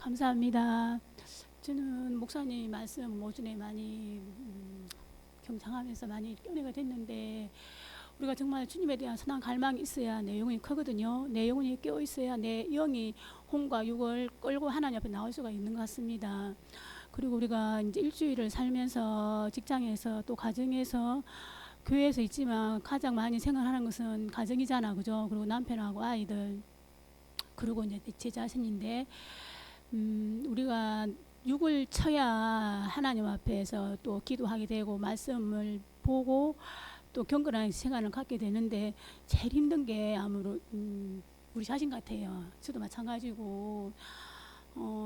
감사합니다. 저는 목사님 말씀 오전에 많이 경청하면서 많이 은혜가 됐는데, 우리가 정말 주님에 대한 선한 갈망이 있어야 내 영혼이 크거든요. 내 영혼이 깨어 있어야 내 영이 혼과 육을 끌고 하나님 앞에 나올 수가 있는 것 같습니다. 그리고 우리가 이제 일주일을 살면서 직장에서 또 가정에서 교회에서 있지만 가장 많이 생각하는 것은 가정이잖아, 그죠? 그리고 남편하고 아이들, 그리고 이제 제 자신인데, 우리가 육을 쳐야 하나님 앞에서 또 기도하게 되고 말씀을 보고 또 경건한 생활을 갖게 되는데, 제일 힘든 게 아무로 우리 자신 같아요. 저도 마찬가지고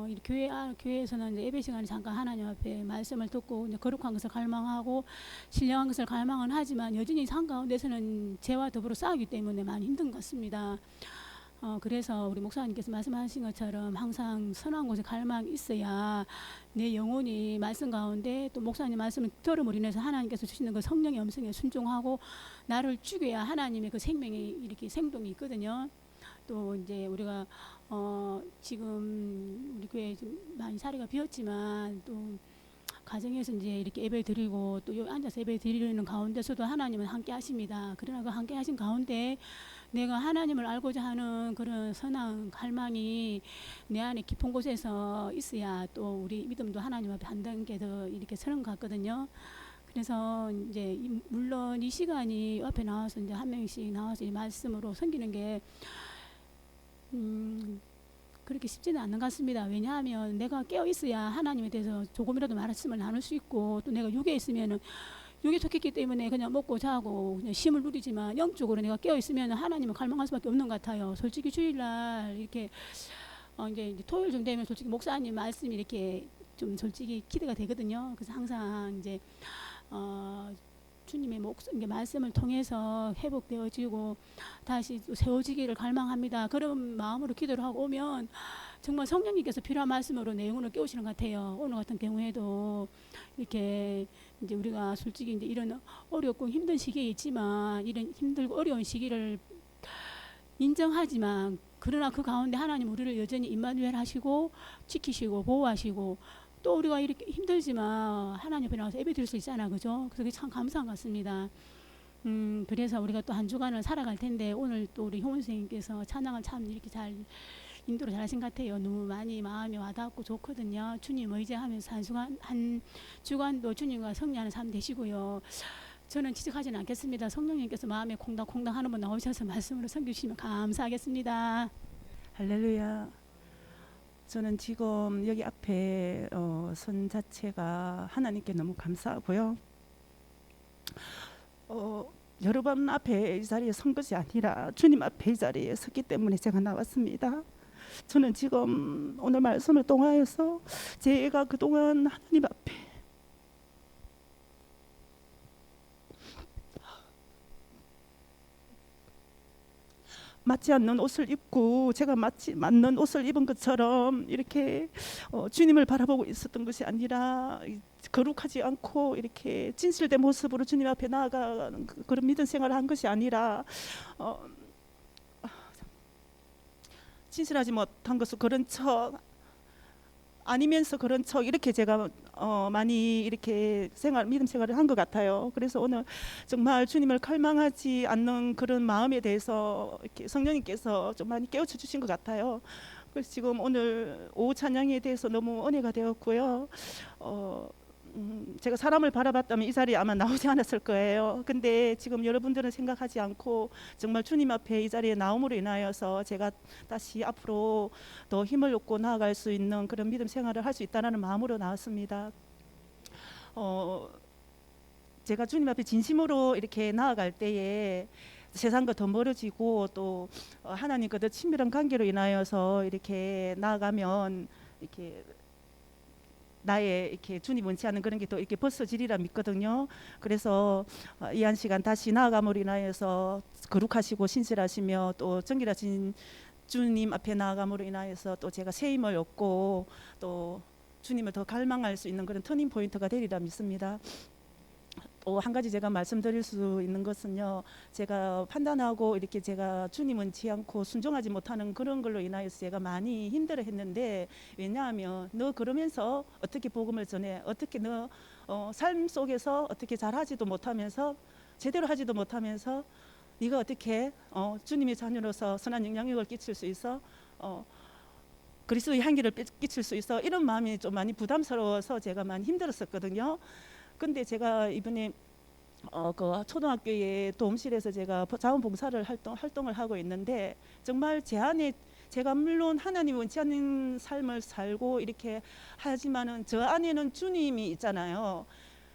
이 교회에서는 이제 예배 시간에 잠깐 하나님 앞에 말씀을 듣고 이제 거룩한 것을 갈망하고 신령한 것을 갈망은 하지만 여전히 삶 가운데서는 죄와 더불어 싸우기 때문에 많이 힘든 것 같습니다. 그래서 우리 목사님께서 말씀하신 것처럼 항상 선한 곳에 갈망이 있어야 내 영혼이 말씀 가운데 또 목사님 말씀을 들음으로 인해서 하나님께서 주시는 그 성령의 음성에 순종하고 나를 죽여야 하나님의 그 생명이 이렇게 생동이 있거든요. 또 이제 우리가 지금 우리 교회 좀 많이 자리가 비었지만 또 가정에서 이제 이렇게 예배 드리고 또 여기 앉아서 예배 드리는 가운데서도 하나님은 함께 하십니다. 그러나 그 함께 하신 가운데 내가 하나님을 알고자 하는 그런 선한 갈망이 내 안에 깊은 곳에서 있어야 또 우리 믿음도 하나님 앞에 한 단계 더 이렇게 서는 것 같거든요. 그래서 이제 물론 이 시간이 앞에 나와서 이제 한 명씩 나와서 이 말씀으로 섬기는 게 그렇게 쉽지는 않는 것 같습니다. 왜냐하면 내가 깨어 있어야 하나님에 대해서 조금이라도 말씀을 나눌 수 있고, 또 내가 육에 있으면은 육에 속했기 때문에 그냥 먹고 자고 그냥 쉼을 누리지만, 영적으로 내가 깨어 있으면 하나님을 갈망할 수밖에 없는 것 같아요. 솔직히 주일날 이렇게 이제 토요일 좀 되면 솔직히 목사님 말씀이 이렇게 좀 솔직히 기대가 되거든요. 그래서 항상 이제 주님의 말씀을 통해서 회복되어지고 다시 세워지기를 갈망합니다. 그런 마음으로 기도를 하고 오면 정말 성령님께서 필요한 말씀으로 내 영혼을 깨우시는 것 같아요. 오늘 같은 경우에도 이렇게 이제 우리가 솔직히 이제 이런 어렵고 힘든 시기에 있지만, 이런 힘들고 어려운 시기를 인정하지만, 그러나 그 가운데 하나님 우리를 여전히 임마누엘 하시고 지키시고 보호하시고, 또 우리가 이렇게 힘들지만 하나님 앞에 나와서 예배 드릴 수 있잖아, 그죠? 그래서 그게 참 감사한 것 같습니다. 그래서 우리가 또 한 주간을 살아갈 텐데, 오늘 또 우리 효원 선생님께서 찬양을 참 이렇게 잘 인도를 잘하신 것 같아요. 너무 많이 마음이 와닿고 좋거든요. 주님 의지하면서 한 주간도 주님과 성리하는 삶 되시고요. 저는 지적하지는 않겠습니다. 성령님께서 마음에 콩닥콩닥 하는 분 나오셔서 말씀으로 섬겨주시면 감사하겠습니다. 할렐루야. 저는 지금 여기 앞에 선 자체가 하나님께 너무 감사하고요. 여러 번 앞에 이 자리에 선 것이 아니라 주님 앞에 이 자리에 섰기 때문에 제가 나왔습니다. 저는 지금 오늘 말씀을 통하여서 제가 그동안 하나님 앞에 맞지 않는 옷을 입고 제가 맞는 옷을 입은 것처럼 이렇게 주님을 바라보고 있었던 것이 아니라, 거룩하지 않고 이렇게 진실된 모습으로 주님 앞에 나아가는 그런 믿음 생활을 한 것이 아니라, 진실하지 못한 것을 그런 척 아니면서 그런 척 이렇게 제가 많이 이렇게 믿음 생활을 한 것 같아요. 그래서 오늘 정말 주님을 갈망하지 않는 그런 마음에 대해서 이렇게 성령님께서 좀 많이 깨우쳐 주신 것 같아요. 그래서 지금 오늘 오후 찬양에 대해서 너무 은혜가 되었고요. 제가 사람을 바라봤다면 이 자리에 아마 나오지 않았을 거예요. 근데 지금 여러분들은 생각하지 않고 정말 주님 앞에 이 자리에 나옴으로 인하여서 제가 다시 앞으로 더 힘을 얻고 나아갈 수 있는 그런 믿음 생활을 할 수 있다는 마음으로 나왔습니다. 제가 주님 앞에 진심으로 이렇게 나아갈 때에 세상과 더 멀어지고 또 하나님과 더 친밀한 관계로 인하여서 이렇게 나아가면 이렇게 나의 이렇게 주님 원치 않는 그런 게 또 이렇게 벗어지리라 믿거든요. 그래서 이 한 시간 다시 나아감으로 인하여서 거룩하시고 신실하시며 또 정결하신 주님 앞에 나아감으로 인하여서 또 제가 새 힘을 얻고 또 주님을 더 갈망할 수 있는 그런 터닝 포인트가 되리라 믿습니다. 또 한 가지 제가 말씀드릴 수 있는 것은요. 제가 판단하고 이렇게 제가 주님은 지 않고 순종하지 못하는 그런 걸로 인하여서 제가 많이 힘들어했는데, 왜냐하면 너 그러면서 어떻게 복음을 전해, 어떻게 너 삶 속에서 어떻게 잘하지도 못하면서 제대로 하지도 못하면서 네가 어떻게 주님의 자녀로서 선한 영향력을 끼칠 수 있어? 그리스도의 향기를 끼칠 수 있어? 이런 마음이 좀 많이 부담스러워서 제가 많이 힘들었었거든요. 근데 제가 이번에 그 초등학교의 도움실에서 제가 자원봉사를 활동을 하고 있는데, 정말 제 안에 제가 물론 하나님 원치 않는 삶을 살고 이렇게 하지만은 저 안에는 주님이 있잖아요.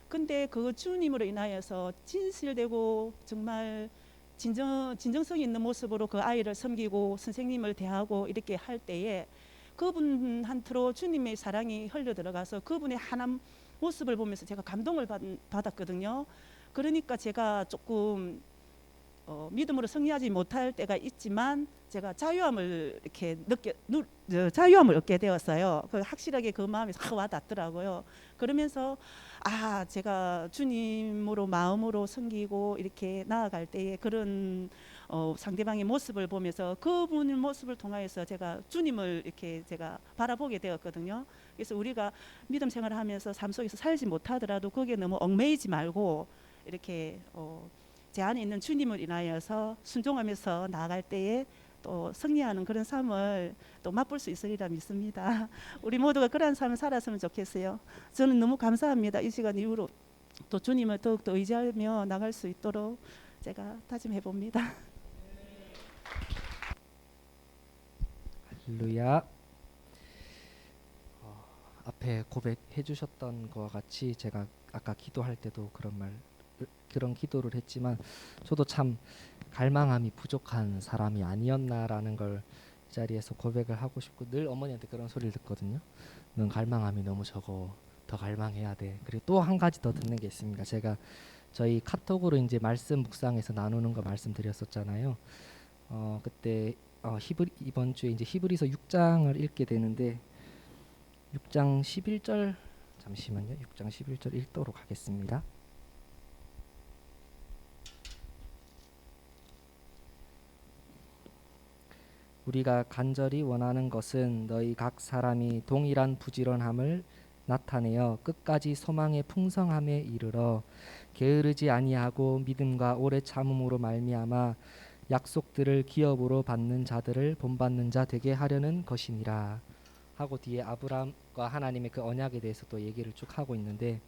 근데 그 주님으로 인하여서 진실되고 정말 진정성 있는 모습으로 그 아이를 섬기고 선생님을 대하고 이렇게 할 때에 그분한테로 주님의 사랑이 흘려 들어가서 그분의 하나님 모습을 보면서 제가 감동을 받았거든요. 그러니까 제가 조금 믿음으로 승리하지 못할 때가 있지만 제가 자유함을 이렇게 자유함을 얻게 되었어요. 확실하게 그 마음이 확 와닿더라고요. 그러면서 제가 주님으로 마음으로 섬기고 이렇게 나아갈 때에 그런 상대방의 모습을 보면서 그분의 모습을 통하여서 제가 주님을 이렇게 제가 바라보게 되었거든요. 그래서 우리가 믿음 생활을 하면서 삶 속에서 살지 못하더라도 거기에 너무 얽매이지 말고 이렇게 제 안에 있는 주님을 인하여서 순종하면서 나아갈 때에 또 승리하는 그런 삶을 또 맛볼 수 있으리라 믿습니다. 우리 모두가 그러한 삶을 살았으면 좋겠어요. 저는 너무 감사합니다. 이 시간 이후로 또 주님을 더욱더 의지하며 나갈 수 있도록 제가 다짐해 봅니다. 할렐루야. 앞에 고백해 주셨던 것과 같이 제가 아까 기도할 때도 그런 기도를 했지만 저도 참 갈망함이 부족한 사람이 아니었나라는 걸 이 자리에서 고백을 하고 싶고, 늘 어머니한테 그런 소리를 듣거든요. 넌 갈망함이 너무 적어. 더 갈망해야 돼. 그리고 또 한 가지 더 듣는 게 있습니다. 제가 저희 카톡으로 이제 말씀 묵상에서 나누는 거 말씀드렸었잖아요. 그때 이번 주에 이제 히브리서 6장을 읽게 되는데 6장 11절 잠시만요. 6장 11절 읽도록 하겠습니다. 우리가 간절히 원하는 것은 너희 각 사람이 동일한 부지런함을 나타내어 끝까지 소망의 풍성함에 이르러 게으르지 아니하고 믿음과 오래 참음으로 말미암아 약속들을 기업으로 받는 자들을 본받는 자 되게 하려는 것이니라 하고 뒤에 아브라함과 하나님의 그 언약에 대해서 또 얘기를 쭉 하고 있는데,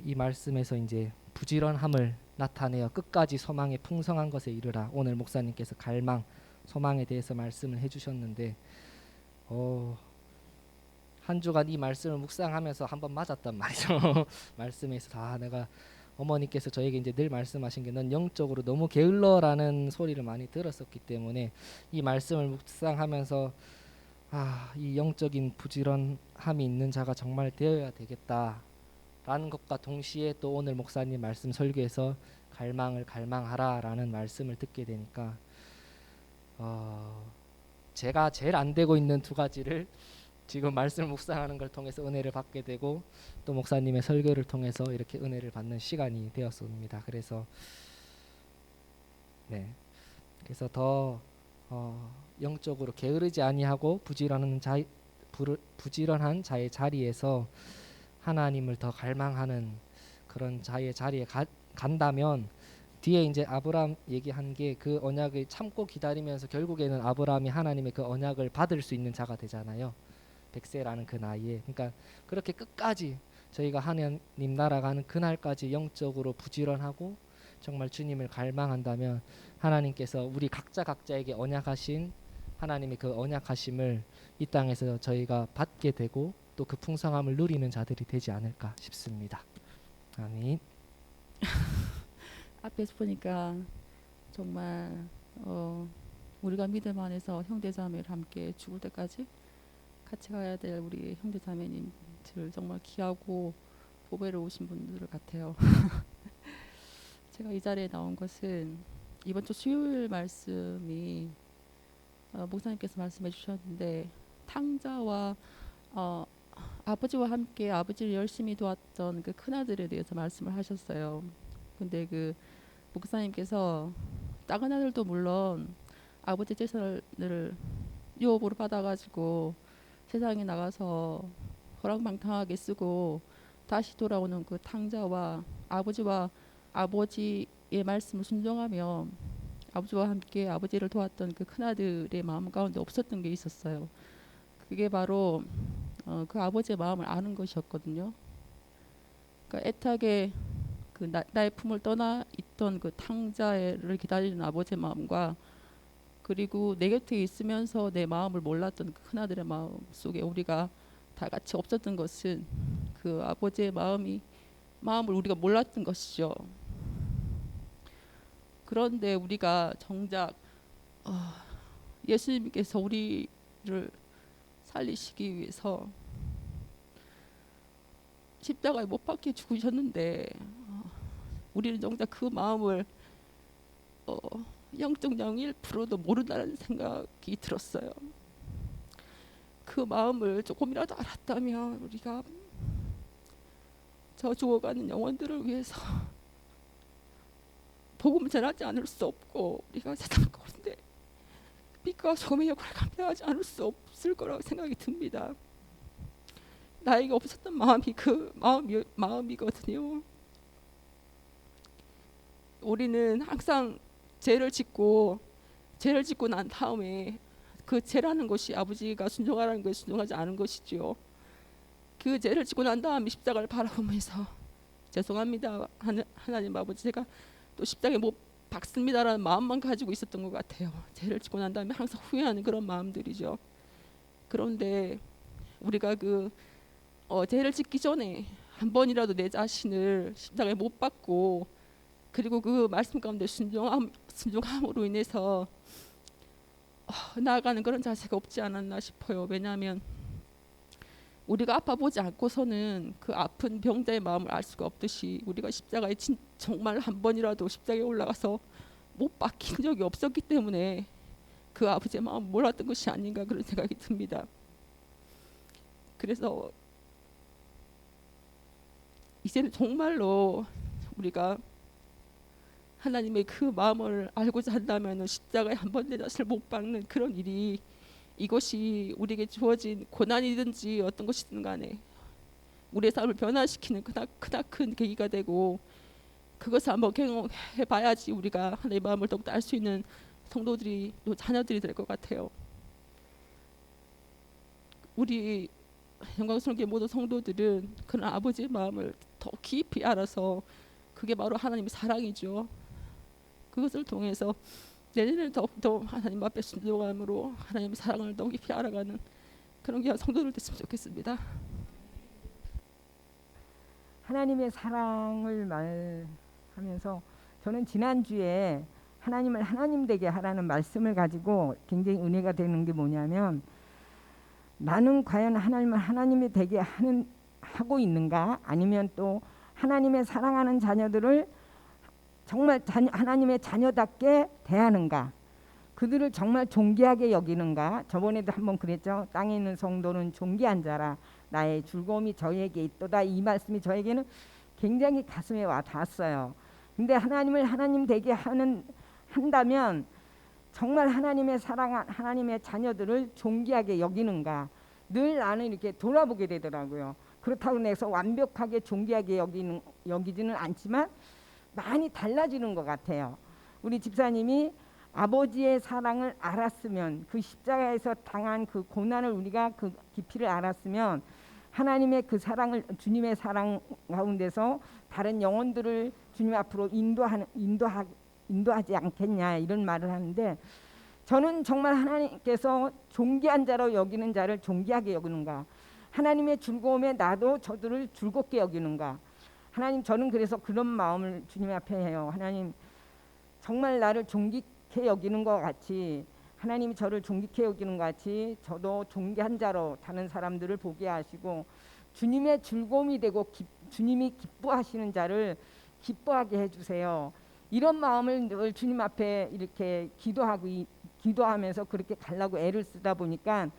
이 말씀에서 이제 부지런함을 나타내어 끝까지 소망의 풍성한 것에 이르라. 오늘 목사님께서 갈망, 소망에 대해서 말씀을 해주셨는데 한 주간 이 말씀을 묵상하면서 한번 맞았단 말이죠. 말씀에서 내가 어머니께서 저에게 이제 늘 말씀하신 게 넌 영적으로 너무 게을러라는 소리를 많이 들었었기 때문에 이 말씀을 묵상하면서 이 영적인 부지런함이 있는 자가 정말 되어야 되겠다라는 것과 동시에 또 오늘 목사님 말씀 설교에서 갈망을 갈망하라라는 말씀을 듣게 되니까 제가 제일 안 되고 있는 두 가지를 지금 말씀을 묵상하는 걸 통해서 은혜를 받게 되고 또 목사님의 설교를 통해서 이렇게 은혜를 받는 시간이 되었습니다. 그래서 더 영적으로 게으르지 아니하고 부지런한 자의 자리에서 하나님을 더 갈망하는 그런 자의 자리에 간다면 뒤에 이제 아브라함 얘기한 게 그 언약을 참고 기다리면서 결국에는 아브라함이 하나님의 그 언약을 받을 수 있는 자가 되잖아요. 100세라는 그 나이에. 그러니까 그렇게 끝까지 저희가 하나님 나라가는 그날까지 영적으로 부지런하고 정말 주님을 갈망한다면 하나님께서 우리 각자에게 언약하신 하나님의 그 언약하심을 이 땅에서 저희가 받게 되고 또 그 풍성함을 누리는 자들이 되지 않을까 싶습니다. 아멘. 앞에서 보니까 정말 우리가 믿음 안에서 형제자매를 함께 죽을 때까지 같이 가야 될 우리 형제자매님들 정말 귀하고 보배를 오신 분들 같아요. 제가 이 자리에 나온 것은 이번 주 수요일 말씀이 목사님께서 말씀해 주셨는데 탕자와 아버지와 함께 아버지를 열심히 도왔던 그 큰아들에 대해서 말씀을 하셨어요. 근데 그 목사님께서 작은 아들도 물론 아버지 재산을 유업으로 받아가지고 세상에 나가서 허랑방탕하게 쓰고 다시 돌아오는 그 탕자와 아버지의 말씀을 순종하며 아버지와 함께 아버지를 도왔던 그 큰아들의 마음 가운데 없었던 게 있었어요. 그게 바로 그 아버지의 마음을 아는 것이었거든요. 그러니까 애타게 그 나의 품을 떠나 있던 그 탕자를 기다리는 아버지의 마음과 그리고 내 곁에 있으면서 내 마음을 몰랐던 그 큰아들의 마음 속에 우리가 다 같이 없었던 것은 그 아버지의 마음을 우리가 몰랐던 것이죠. 그런데 우리가 정작 예수님께서 우리를 살리시기 위해서 십자가에 못 박혀 죽으셨는데 우리는 정작 그 마음을 0.01%도 모른다는 생각이 들었어요. 그 마음을 조금이라도 알았다면 우리가 저 죽어가는 영혼들을 위해서 복음을 전하지 않을 수 없고 우리가 세상 가운데 빛과 소금의 역할을 감당하지 않을 수 없을 거라고 생각이 듭니다. 나에게 없었던 마음이 그 마음이거든요. 우리는 항상 죄를 짓고 난 다음에 그 죄라는 것이 아버지가 순종하라는 것이 순종하지 않은 것이죠. 그 죄를 짓고 난 다음에 십자가를 바라보면서 죄송합니다 하나님 아버지, 제가 또 십자가에 못 박습니다라는 마음만 가지고 있었던 것 같아요. 죄를 짓고 난 다음에 항상 후회하는 그런 마음들이죠. 그런데 우리가 그 죄를 짓기 전에 한 번이라도 내 자신을 십자가에 못 박고 그리고 그 말씀 가운데 순종함으로 인해서 나아가는 그런 자세가 없지 않았나 싶어요. 왜냐하면 우리가 아파보지 않고서는 그 아픈 병자의 마음을 알 수가 없듯이 우리가 십자가에 정말 한 번이라도 십자가에 올라가서 못 박힌 적이 없었기 때문에 그 아버지의 마음을 몰랐던 것이 아닌가 그런 생각이 듭니다. 그래서 이제는 정말로 우리가 하나님의 그 마음을 알고자 한다면 십자가에 한 번 내 자신을 못 박는 그런 일이 이것이 우리에게 주어진 고난이든지 어떤 것이든 간에 우리의 삶을 변화시키는 크나큰 계기가 되고 그것을 한번 경험해 봐야지 우리가 하나님의 마음을 더욱더 알 수 있는 성도들이 또 자녀들이 될 것 같아요. 우리 영광스럽게 모든 성도들은 그런 아버지의 마음을 더 깊이 알아서 그게 바로 하나님의 사랑이죠. 그것을 통해서 내년에는 더욱더 하나님 앞에 순종함으로 하나님의 사랑을 더 깊이 알아가는 그런 귀한 성도들 됐으면 좋겠습니다. 하나님의 사랑을 말하면서 저는 지난주에 하나님을 하나님 되게 하라는 말씀을 가지고 굉장히 은혜가 되는 게 뭐냐면 나는 과연 하나님을 하나님이 되게 하고 있는가, 아니면 또 하나님의 사랑하는 자녀들을 정말 하나님의 자녀답게 대하는가, 그들을 정말 존귀하게 여기는가. 저번에도 한번 그랬죠. 땅에 있는 성도는 존귀한 자라 나의 즐거움이 저에게 있도다. 이 말씀이 저에게는 굉장히 가슴에 와 닿았어요. 근데 하나님을 하나님 되게 한다면 정말 하나님의 사랑한 하나님의 자녀들을 존귀하게 여기는가, 늘 나는 이렇게 돌아보게 되더라고요. 그렇다고 해서 완벽하게 존귀하게 여기지는 않지만 많이 달라지는 것 같아요. 우리 집사님이 아버지의 사랑을 알았으면, 그 십자가에서 당한 그 고난을 우리가 그 깊이를 알았으면 하나님의 그 사랑을, 주님의 사랑 가운데서 다른 영혼들을 주님 앞으로 인도하지 않겠냐, 이런 말을 하는데, 저는 정말 하나님께서 존귀한 자로 여기는 자를 존귀하게 여기는가, 하나님의 즐거움에 나도 저들을 즐겁게 여기는가. 하나님, 저는 그래서 그런 마음을 주님 앞에 해요. 하나님, 정말 나를 존귀케 여기는 것 같이, 하나님이 저를 존귀케 여기는 것 같이 저도 존귀한 자로 다른 사람들을 보게 하시고 주님의 즐거움이 되고 주님이 기뻐하시는 자를 기뻐하게 해주세요. 이런 마음을 늘 주님 앞에 이렇게 기도하면서 그렇게 가려고 애를 쓰다 보니까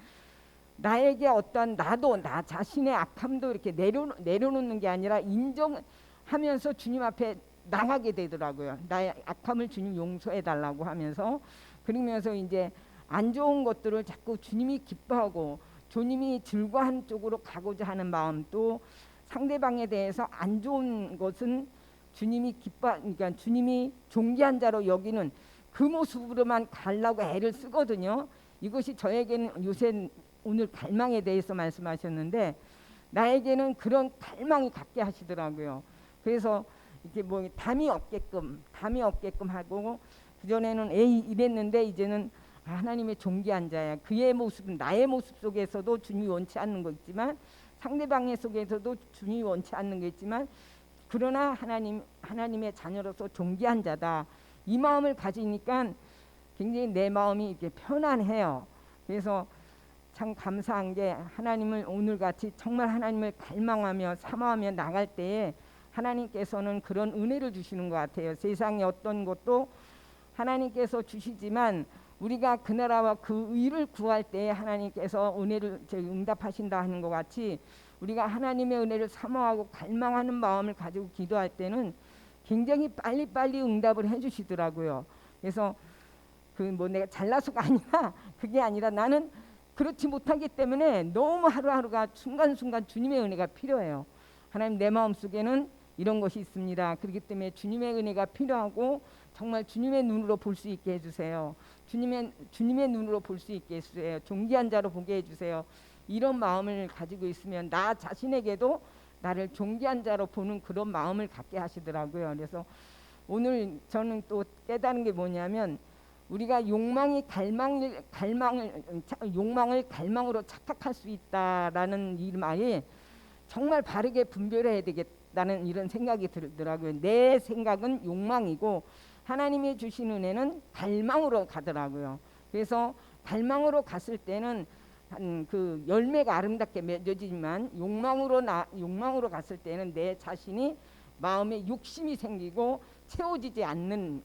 나에게 어떤 나도 나 자신의 악함도 이렇게 내려놓는 게 아니라 인정하면서 주님 앞에 나가게 되더라고요. 나의 악함을 주님 용서해 달라고 하면서, 그러면서 이제 안 좋은 것들을 자꾸 주님이 기뻐하고 주님이 즐거워하는 쪽으로 가고자 하는 마음도, 상대방에 대해서 안 좋은 것은 주님이 그러니까 주님이 존귀한 자로 여기는 그 모습으로만 가려고 애를 쓰거든요. 이것이 저에게는 요새 오늘 갈망에 대해서 말씀하셨는데, 나에게는 그런 갈망이 갖게 하시더라고요. 그래서 이렇게 뭐 담이 없게끔 하고, 그전에는 이랬는데 이제는 하나님의 존귀한 자야. 그의 모습은 나의 모습 속에서도 주님이 원치 않는 거 있지만, 상대방의 속에서도 주님이 원치 않는 게 있지만, 그러나 하나님의 자녀로서 존귀한 자다. 이 마음을 가지니까 굉장히 내 마음이 이렇게 편안해요. 그래서 참 감사한 게, 하나님을 오늘같이 정말 하나님을 갈망하며 사모하며 나갈 때에 하나님께서는 그런 은혜를 주시는 것 같아요. 세상의 어떤 것도 하나님께서 주시지만 우리가 그 나라와 그 의를 구할 때에 하나님께서 은혜를 응답하신다 하는 것 같이, 우리가 하나님의 은혜를 사모하고 갈망하는 마음을 가지고 기도할 때는 굉장히 빨리빨리 응답을 해주시더라고요. 그래서 그 뭐 내가 잘나서가 아니라, 그게 아니라 나는 그렇지 못하기 때문에 너무 하루하루가 순간순간 주님의 은혜가 필요해요. 하나님, 내 마음속에는 이런 것이 있습니다. 그렇기 때문에 주님의 은혜가 필요하고, 정말 주님의 눈으로 볼 수 있게 해주세요. 주님의 눈으로 볼 수 있게 해주세요. 존귀한 자로 보게 해주세요. 이런 마음을 가지고 있으면 나 자신에게도 나를 존귀한 자로 보는 그런 마음을 갖게 하시더라고요. 그래서 오늘 저는 또 깨달은 게 뭐냐면, 우리가 욕망을 갈망으로 착각할 수 있다라는 이 말이 정말 바르게 분별해야 되겠다는 이런 생각이 들더라고요. 내 생각은 욕망이고 하나님이 주신 은혜는 갈망으로 가더라고요. 그래서 갈망으로 갔을 때는 그 열매가 아름답게 맺어지지만, 욕망으로 갔을 때는 내 자신이 마음에 욕심이 생기고 채워지지 않는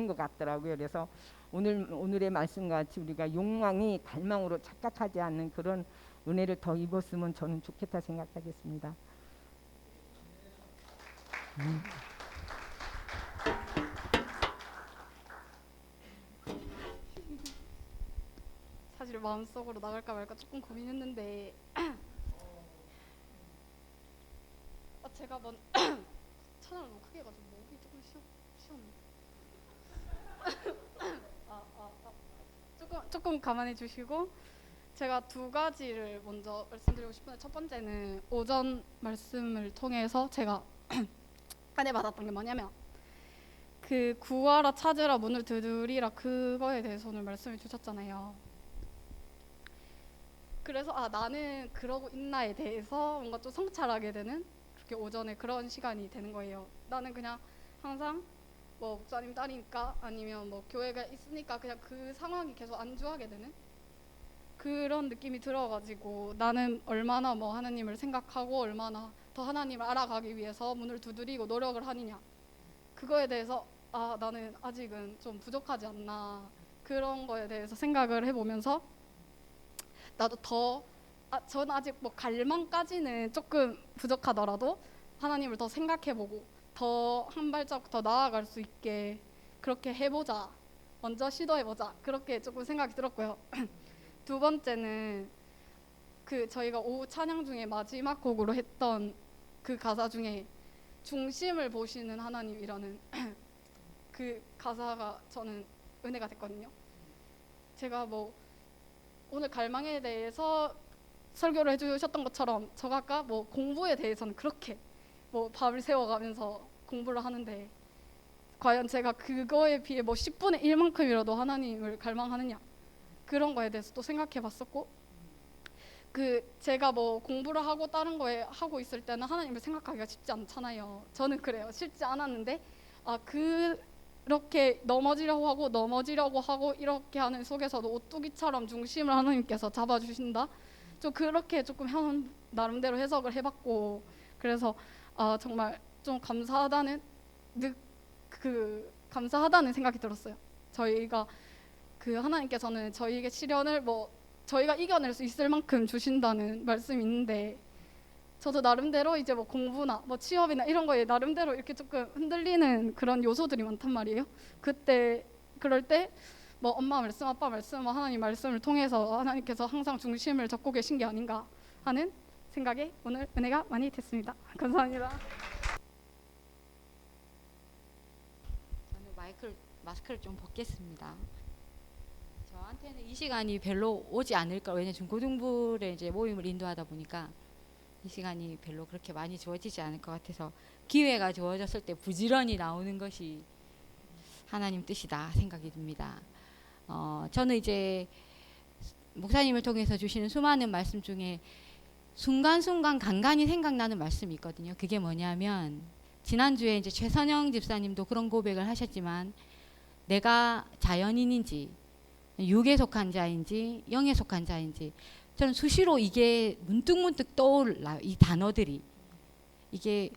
것 같더라고요. 그래서 오늘의 말씀과 같이 우리가 욕망이 갈망으로 착각하지 않는 그런 은혜를 더 입었으면 저는 좋겠다 생각하겠습니다. 사실 마음속으로 나갈까 말까 조금 고민했는데 제가 찬양을 너무 크게 해가지고 목이 조금 쉬었네. 조금 가만히 주시고, 제가 두 가지를 먼저 말씀드리고 싶은데, 첫 번째는 오전 말씀을 통해서 제가 안에 받았던 게 뭐냐면, 그 구하라 찾으라 문을 두드리라, 그거에 대해서 오늘 말씀을 주셨잖아요. 그래서 나는 그러고 있나에 대해서 뭔가 좀 성찰하게 되는, 그렇게 오전에 그런 시간이 되는 거예요. 나는 그냥 항상 뭐 목사님 딸이니까, 아니면 뭐 교회가 있으니까 그냥 그 상황이 계속 안주하게 되는 그런 느낌이 들어가지고, 나는 얼마나 뭐 하나님을 생각하고 얼마나 더 하나님을 알아가기 위해서 문을 두드리고 노력을 하느냐, 그거에 대해서 나는 아직은 좀 부족하지 않나, 그런 거에 대해서 생각을 해보면서, 나도 저는 아직 뭐 갈망까지는 조금 부족하더라도 하나님을 더 생각해보고 더 한 발자국 더 나아갈 수 있게 그렇게 해보자, 먼저 시도해보자, 그렇게 조금 생각이 들었고요. 두 번째는 그 저희가 오후 찬양 중에 마지막 곡으로 했던 그 가사 중에 중심을 보시는 하나님이라는 그 가사가 저는 은혜가 됐거든요. 제가 뭐 오늘 갈망에 대해서 설교를 해주셨던 것처럼, 저가 아까 뭐 공부에 대해서는 그렇게 뭐 밥을 세워가면서 공부를 하는데, 과연 제가 그거에 비해 뭐 10분의 1만큼이라도 하나님을 갈망하느냐, 그런 거에 대해서 또 생각해 봤었고, 그 제가 뭐 공부를 하고 다른 거에 하고 있을 때는 하나님을 생각하기가 쉽지 않잖아요. 저는 그래요. 쉽지 않았는데, 그렇게 넘어지려고 하고 이렇게 하는 속에서도 오뚜기처럼 중심을 하나님께서 잡아주신다, 좀 그렇게 조금 나름대로 해석을 해봤고, 그래서 정말 좀 감사하다는 감사하다는 생각이 들었어요. 저희가 그 하나님께서는 저희에게 시련을 뭐 저희가 이겨낼 수 있을 만큼 주신다는 말씀이 있는데 저도 나름대로 이제 뭐 공부나 뭐 취업이나 이런 거에 나름대로 이렇게 조금 흔들리는 그런 요소들이 많단 말이에요. 그럴 때 뭐 엄마 말씀, 아빠 말씀, 뭐 하나님 말씀을 통해서 하나님께서 항상 중심을 잡고 계신 게 아닌가 하는 생각에 오늘 은혜가 많이 됐습니다. 감사합니다. 저는 마스크를 좀 벗겠습니다. 저한테는 이 시간이 별로 오지 않을 걸. 왜냐면 중고등부의 이제 모임을 인도하다 보니까 이 시간이 별로 그렇게 많이 주어지지 않을 것 같아서 기회가 주어졌을 때 부지런히 나오는 것이 하나님 뜻이다 생각이 듭니다. 저는 이제 목사님을 통해서 주시는 수많은 말씀 중에 순간순간 간간히 생각나는 말씀이 있거든요. 그게 뭐냐면 지난주에 이제 최선영 집사님도 그런 고백을 하셨지만 내가 자연인인지 육에 속한 자인지 영에 속한 자인지 저는 수시로 이게 문득문득 떠올라요. 이 단어들이 이게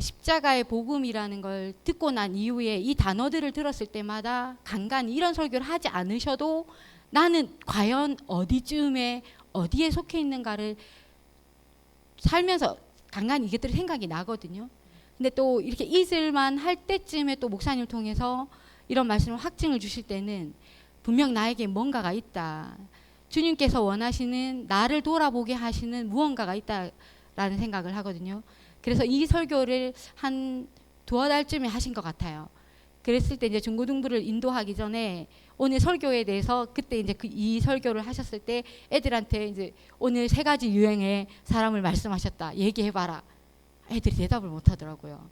십자가의 복음이라는 걸 듣고 난 이후에 이 단어들을 들었을 때마다 간간히 이런 설교를 하지 않으셔도 나는 과연 어디쯤에 어디에 속해 있는가를 살면서 간간히 이것들이 생각이 나거든요. 근데 또 이렇게 잊을만 할 때쯤에 또 목사님을 통해서 이런 말씀을 확증을 주실 때는 분명 나에게 뭔가가 있다. 주님께서 원하시는 나를 돌아보게 하시는 무언가가 있다라는 생각을 하거든요. 그래서 이 설교를 한 두어 달쯤에 하신 것 같아요. 그랬을 때 이제 중고등부를 인도하기 전에 오늘 설교에 대해서 그때 이제 이 설교를 하셨을 때 애들한테 이제 오늘 3가지 유형의 사람을 말씀하셨다. 얘기해봐라. 애들이 대답을 못 하더라고요.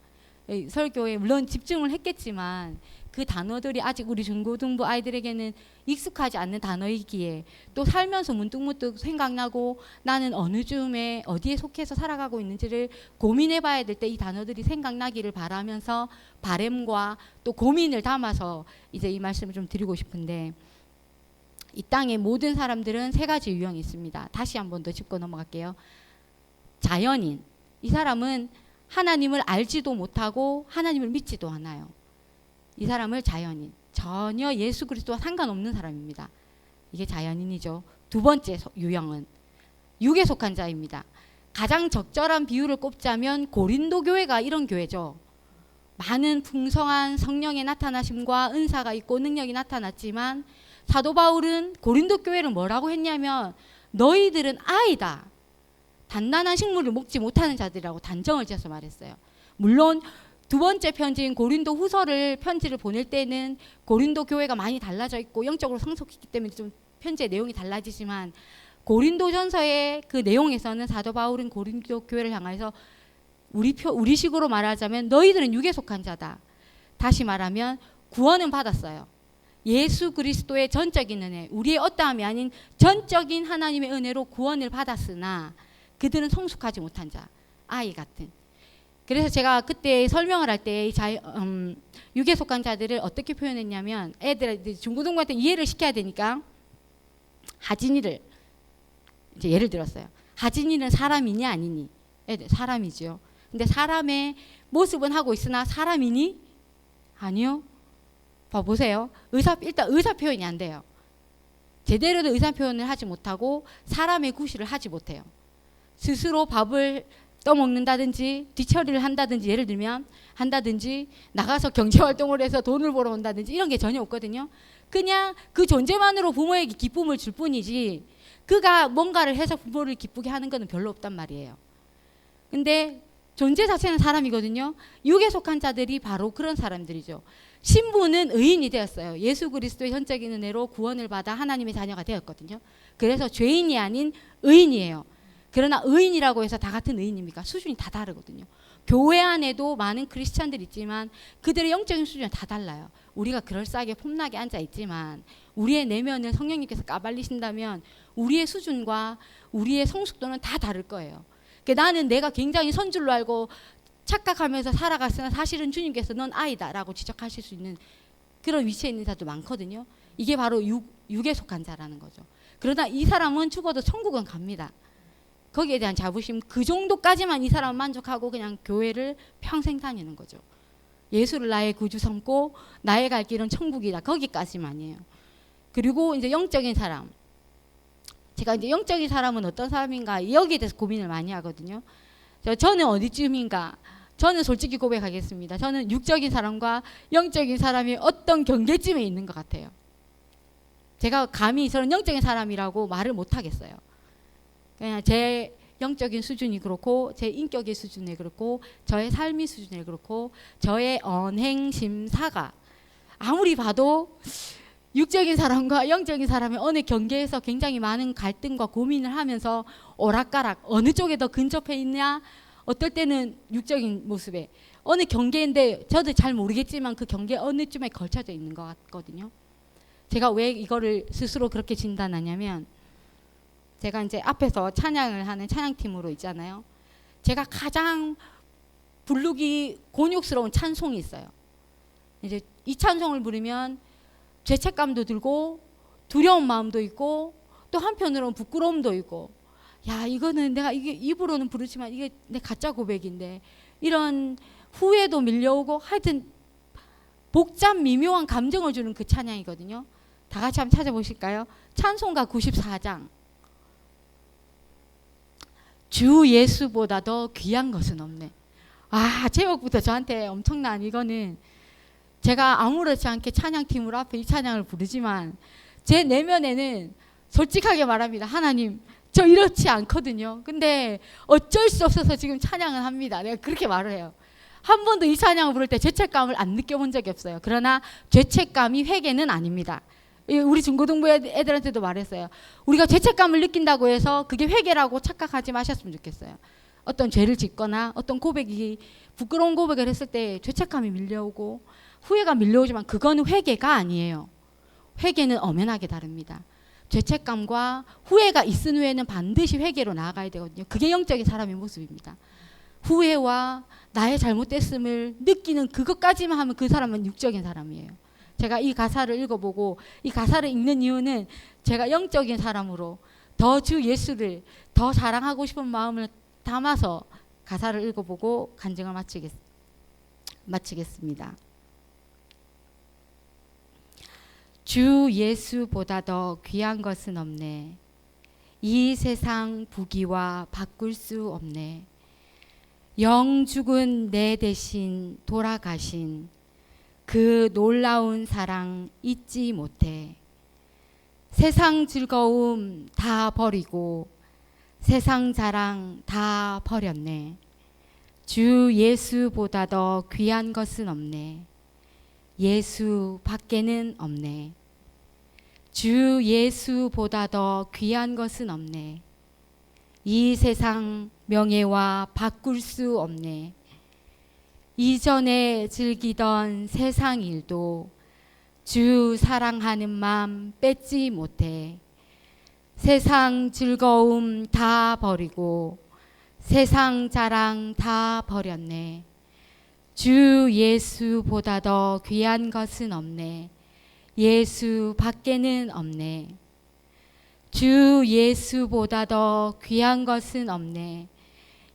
설교에 물론 집중을 했겠지만 그 단어들이 아직 우리 중고등부 아이들에게는 익숙하지 않는 단어이기에 또 살면서 문득문득 생각나고 나는 어느 쯤에 어디에 속해서 살아가고 있는지를 고민해 봐야 될 때 이 단어들이 생각나기를 바라면서 바램과 또 고민을 담아서 이제 이 말씀을 좀 드리고 싶은데 이 땅의 모든 사람들은 3가지 유형이 있습니다. 다시 한 번 더 짚고 넘어갈게요. 자연인. 이 사람은 하나님을 알지도 못하고 하나님을 믿지도 않아요. 이 사람을 자연인, 전혀 예수 그리스도와 상관없는 사람입니다. 이게 자연인이죠. 2번째 유형은 육에 속한 자입니다. 가장 적절한 비유를 꼽자면 고린도 교회가 이런 교회죠. 많은 풍성한 성령의 나타나심과 은사가 있고 능력이 나타났지만 사도 바울은 고린도 교회를 뭐라고 했냐면 너희들은 아이다. 단단한 식물을 먹지 못하는 자들이라고 단정을 지어서 말했어요. 물론 2번째 편지인 고린도 후서를 편지를 보낼 때는 고린도 교회가 많이 달라져 있고 영적으로 성숙했기 때문에 좀 편지의 내용이 달라지지만 고린도 전서의 그 내용에서는 사도 바울은 고린도 교회를 향해서 우리식으로 말하자면 너희들은 육에 속한 자다. 다시 말하면 구원은 받았어요. 예수 그리스도의 전적인 은혜, 우리의 어떠함이 아닌 전적인 하나님의 은혜로 구원을 받았으나 그들은 성숙하지 못한 자, 아이 같은. 그래서 제가 그때 설명을 할 때 육에 속한 자들을 어떻게 표현했냐면 애들 중고등부한테 이해를 시켜야 되니까 하진이를 이제 예를 들었어요. 하진이는 사람이니 아니니? 애들 사람이죠. 근데 사람의 모습은 하고 있으나 사람이니? 아니요. 봐보세요. 일단 의사 표현이 안 돼요. 제대로 된 의사 표현을 하지 못하고 사람의 구실을 하지 못해요. 스스로 밥을 떠먹는다든지 뒤처리를 한다든지 예를 들면 한다든지 나가서 경제활동을 해서 돈을 벌어 온다든지 이런 게 전혀 없거든요. 그냥 그 존재만으로 부모에게 기쁨을 줄 뿐이지 그가 뭔가를 해서 부모를 기쁘게 하는 것은 별로 없단 말이에요. 근데 존재 자체는 사람이거든요. 육에 속한 자들이 바로 그런 사람들이죠. 신부는 의인이 되었어요. 예수 그리스도의 전적인 은혜로 구원을 받아 하나님의 자녀가 되었거든요. 그래서 죄인이 아닌 의인이에요. 그러나 의인이라고 해서 다 같은 의인입니까? 수준이 다 다르거든요. 교회 안에도 많은 크리스찬들이 있지만 그들의 영적인 수준이 다 달라요. 우리가 그럴싸하게 폼나게 앉아 있지만 우리의 내면을 성령님께서 까발리신다면 우리의 수준과 우리의 성숙도는 다 다를 거예요. 그러니까 나는 내가 굉장히 선줄로 알고 착각하면서 살아갔으나 사실은 주님께서 넌 아이다 라고 지적하실 수 있는 그런 위치에 있는 자도 많거든요. 이게 바로 육에 속한 자라는 거죠. 그러나 이 사람은 죽어도 천국은 갑니다. 거기에 대한 자부심 그 정도까지만 이 사람은 만족하고 그냥 교회를 평생 다니는 거죠. 예수를 나의 구주 삼고 나의 갈 길은 천국이다. 거기까지만이에요. 그리고 이제 영적인 사람. 제가 이제 영적인 사람은 어떤 사람인가 여기에 대해서 고민을 많이 하거든요. 저는 어디쯤인가? 저는 솔직히 고백하겠습니다. 저는 육적인 사람과 영적인 사람이 어떤 경계쯤에 있는 것 같아요. 제가 감히 저는 영적인 사람이라고 말을 못 하겠어요. 그냥 제 영적인 수준이 그렇고 제 인격의 수준이 그렇고 저의 삶의 수준이 그렇고 저의 언행 심사가 아무리 봐도 육적인 사람과 영적인 사람의 어느 경계에서 굉장히 많은 갈등과 고민을 하면서 오락가락 어느 쪽에 더 근접해 있냐, 어떨 때는 육적인 모습에 어느 경계인데 저도 잘 모르겠지만 그 경계 어느 쯤에 걸쳐져 있는 것 같거든요. 제가 왜 이거를 스스로 그렇게 진단하냐면 제가 이제 앞에서 찬양을 하는 찬양팀으로 있잖아요. 제가 가장 부르기 곤욕스러운 찬송이 있어요. 이제 이 찬송을 부르면 죄책감도 들고 두려운 마음도 있고 또 한편으로는 부끄러움도 있고, 야 이거는 내가 이게 입으로는 부르지만 이게 내 가짜 고백인데, 이런 후회도 밀려오고 하여튼 복잡 미묘한 감정을 주는 그 찬양이거든요. 다 같이 한번 찾아보실까요? 찬송가 94장. 주 예수보다 더 귀한 것은 없네. 아, 제목부터 저한테 엄청난, 이거는 제가 아무렇지 않게 찬양팀으로 앞에 이 찬양을 부르지만 제 내면에는 솔직하게 말합니다. 하나님, 저 이렇지 않거든요. 근데 어쩔 수 없어서 지금 찬양을 합니다. 내가 그렇게 말을 해요. 한 번도 이 찬양을 부를 때 죄책감을 안 느껴본 적이 없어요. 그러나 죄책감이 회개는 아닙니다. 우리 중고등부 애들한테도 말했어요. 우리가 죄책감을 느낀다고 해서 그게 회개라고 착각하지 마셨으면 좋겠어요. 어떤 죄를 짓거나 어떤 고백이 부끄러운 고백을 했을 때 죄책감이 밀려오고 후회가 밀려오지만 그거는 회개가 아니에요. 회개는 엄연하게 다릅니다. 죄책감과 후회가 있은 후에는 반드시 회개로 나아가야 되거든요. 그게 영적인 사람의 모습입니다. 후회와 나의 잘못됐음을 느끼는 그것까지만 하면 그 사람은 육적인 사람이에요. 제가 이 가사를 읽어보고 이 가사를 읽는 이유는 제가 영적인 사람으로 더 주 예수를 더 사랑하고 싶은 마음을 담아서 가사를 읽어보고 간증을 마치겠습니다. 주 예수보다 더 귀한 것은 없네. 이 세상 부귀와 바꿀 수 없네. 영 죽은 내 대신 돌아가신 그 놀라운 사랑 잊지 못해. 세상 즐거움 다 버리고 세상 자랑 다 버렸네. 주 예수보다 더 귀한 것은 없네. 예수 밖에는 없네. 주 예수보다 더 귀한 것은 없네. 이 세상 명예와 바꿀 수 없네. 이전에 즐기던 세상 일도 주 사랑하는 마음 뺏지 못해. 세상 즐거움 다 버리고 세상 자랑 다 버렸네. 주 예수보다 더 귀한 것은 없네. 예수 밖에는 없네. 주 예수보다 더 귀한 것은 없네.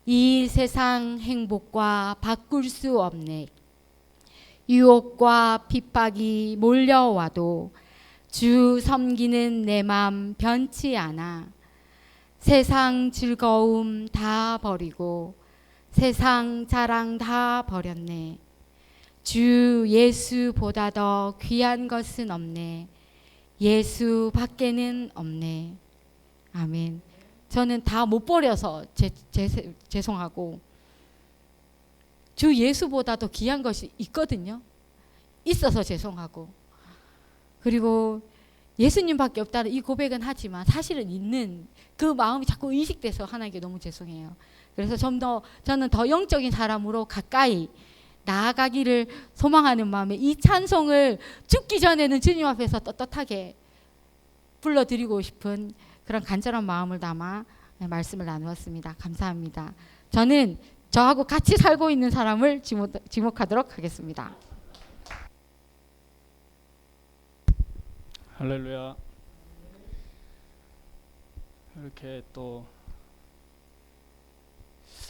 이 세상 행복과 바꿀 수 없네. 유혹과 핍박이 몰려와도 주 섬기는 내 맘 변치 않아. 세상 즐거움 다 버리고 세상 자랑 다 버렸네. 주 예수보다 더 귀한 것은 없네. 예수 밖에는 없네. 아멘. 저는 다 못 버려서 죄송하고, 주 예수보다 더 귀한 것이 있거든요. 있어서 죄송하고, 그리고 예수님밖에 없다는 이 고백은 하지만 사실은 있는 그 마음이 자꾸 의식돼서 하나님께 너무 죄송해요. 그래서 저는 더 영적인 사람으로 가까이 나아가기를 소망하는 마음에 이 찬송을 죽기 전에는 주님 앞에서 떳떳하게 불러드리고 싶은 그런 간절한 마음을 담아 말씀을 나누었습니다. 감사합니다. 저는 저하고 같이 살고 있는 사람을 지목하도록 하겠습니다. 할렐루야. 이렇게 또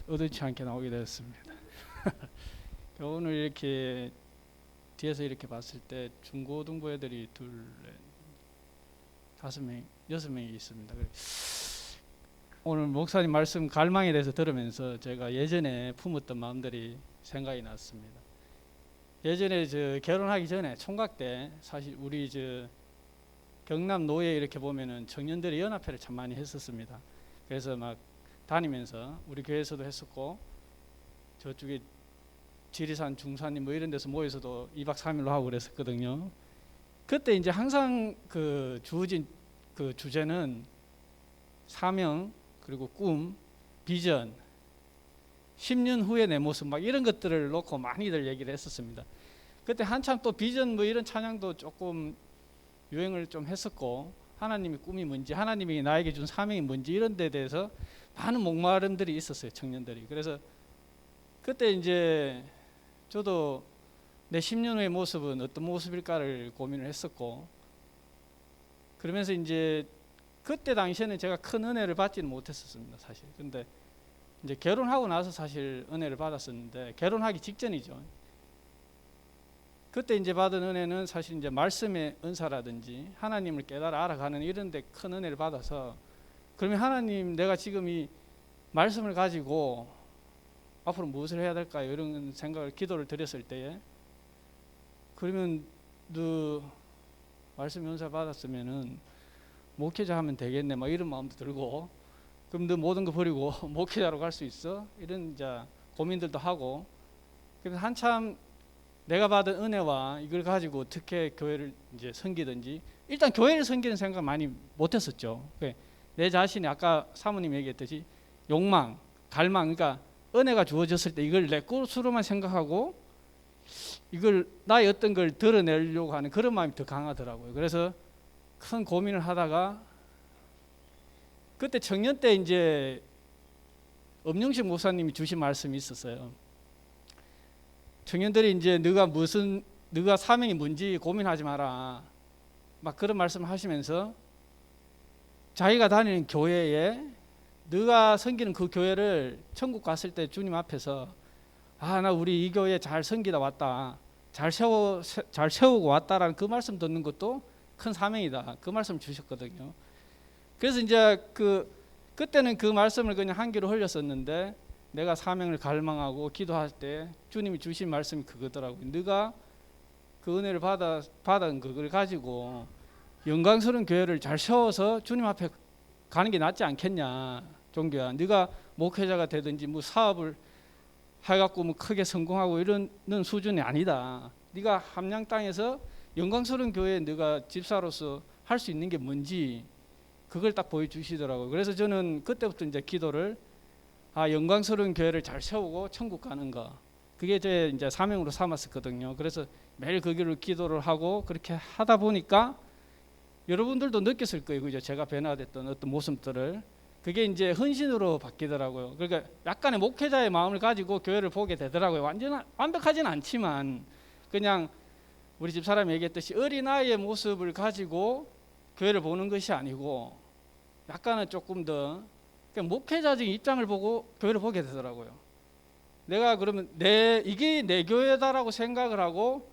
의도치 않게 나오게 되었습니다. 오늘 이렇게 뒤에서 이렇게 봤을 때 중고등부 애들이 5명, 6명이 있습니다. 오늘 목사님 말씀 갈망에 대해서 들으면서 제가 예전에 품었던 마음들이 생각이 났습니다. 예전에 저 결혼하기 전에 총각 때 사실 우리 저 경남 노예 이렇게 보면은 청년들이 연합회를 참 많이 했었습니다. 그래서 막 다니면서 우리 교회에서도 했었고 저쪽에 지리산 중산님 뭐 이런 데서 모여서도 2박 3일로 하고 그랬었거든요. 그때 이제 항상 그 주어진 그 주제는 사명 그리고 꿈, 비전, 10년 후의 내 모습 막 이런 것들을 놓고 많이들 얘기를 했었습니다. 그때 한참 또 비전 뭐 이런 찬양도 조금 유행을 좀 했었고 하나님의 꿈이 뭔지 하나님이 나에게 준 사명이 뭔지 이런 데 대해서 많은 목마름들이 있었어요. 청년들이. 그래서 그때 이제 저도 내 10년 후의 모습은 어떤 모습일까를 고민을 했었고 그러면서 이제 그때 당시에는 제가 큰 은혜를 받지는 못했었습니다. 사실. 근데 이제 결혼하고 나서 사실 은혜를 받았었는데 결혼하기 직전이죠. 그때 이제 받은 은혜는 사실 이제 말씀의 은사라든지 하나님을 깨달아 알아가는 이런 데 큰 은혜를 받아서 그러면 하나님 내가 지금 이 말씀을 가지고 앞으로 무엇을 해야 될까요? 이런 생각을 기도를 드렸을 때에 그러면 너 말씀 은사 받았으면은 목회자 하면 되겠네 막 이런 마음도 들고 그럼 너 모든 거 버리고 목회자로 갈 수 있어? 이런 이제 고민들도 하고 그래서 한참 내가 받은 은혜와 이걸 가지고 어떻게 교회를 이제 섬기든지 일단 교회를 섬기는 생각 많이 못했었죠. 내 자신이 아까 사모님 얘기했듯이 욕망, 갈망, 그러니까 은혜가 주어졌을 때 이걸 내 것으로만 생각하고 이걸 나의 어떤 걸 드러내려고 하는 그런 마음이 더 강하더라고요. 그래서 큰 고민을 하다가 그때 청년 때 이제 엄영식 목사님이 주신 말씀이 있었어요. 청년들이 이제 너가 사명이 뭔지 고민하지 마라. 막 그런 말씀을 하시면서 자기가 다니는 교회에 너가 섬기는 그 교회를 천국 갔을 때 주님 앞에서 나 우리 이 교회 잘 섬기다 왔다. 잘 세우고 왔다라는 그 말씀 듣는 것도 큰 사명이다. 그 말씀 주셨거든요. 그래서 이제 그때는 그 말씀을 그냥 한 귀로 흘렸었는데 내가 사명을 갈망하고 기도할 때 주님이 주신 말씀이 그거더라고요. 네가 그 은혜를 받은 그걸 가지고 영광스러운 교회를 잘 세워서 주님 앞에 가는 게 낫지 않겠냐. 종교야. 네가 목회자가 되든지 뭐 사업을 해갖고 뭐 크게 성공하고 이러는 수준이 아니다. 네가 함양 땅에서 영광스러운 교회에 네가 집사로서 할 수 있는 게 뭔지 그걸 딱 보여주시더라고요. 그래서 저는 그때부터 이제 기도를 영광스러운 교회를 잘 세우고 천국 가는 거 그게 제 이제 사명으로 삼았었거든요. 그래서 매일 그 길을 기도를 하고 그렇게 하다 보니까 여러분들도 느꼈을 거예요. 그죠? 제가 변화됐던 어떤 모습들을 그게 이제 헌신으로 바뀌더라고요. 그러니까 약간의 목회자의 마음을 가지고 교회를 보게 되더라고요. 완벽하진 않지만 그냥 우리 집 사람이 얘기했듯이 어린아이의 모습을 가지고 교회를 보는 것이 아니고 약간은 조금 더 목회자적인 입장을 보고 교회를 보게 되더라고요. 내가 그러면 이게 내 교회다라고 생각을 하고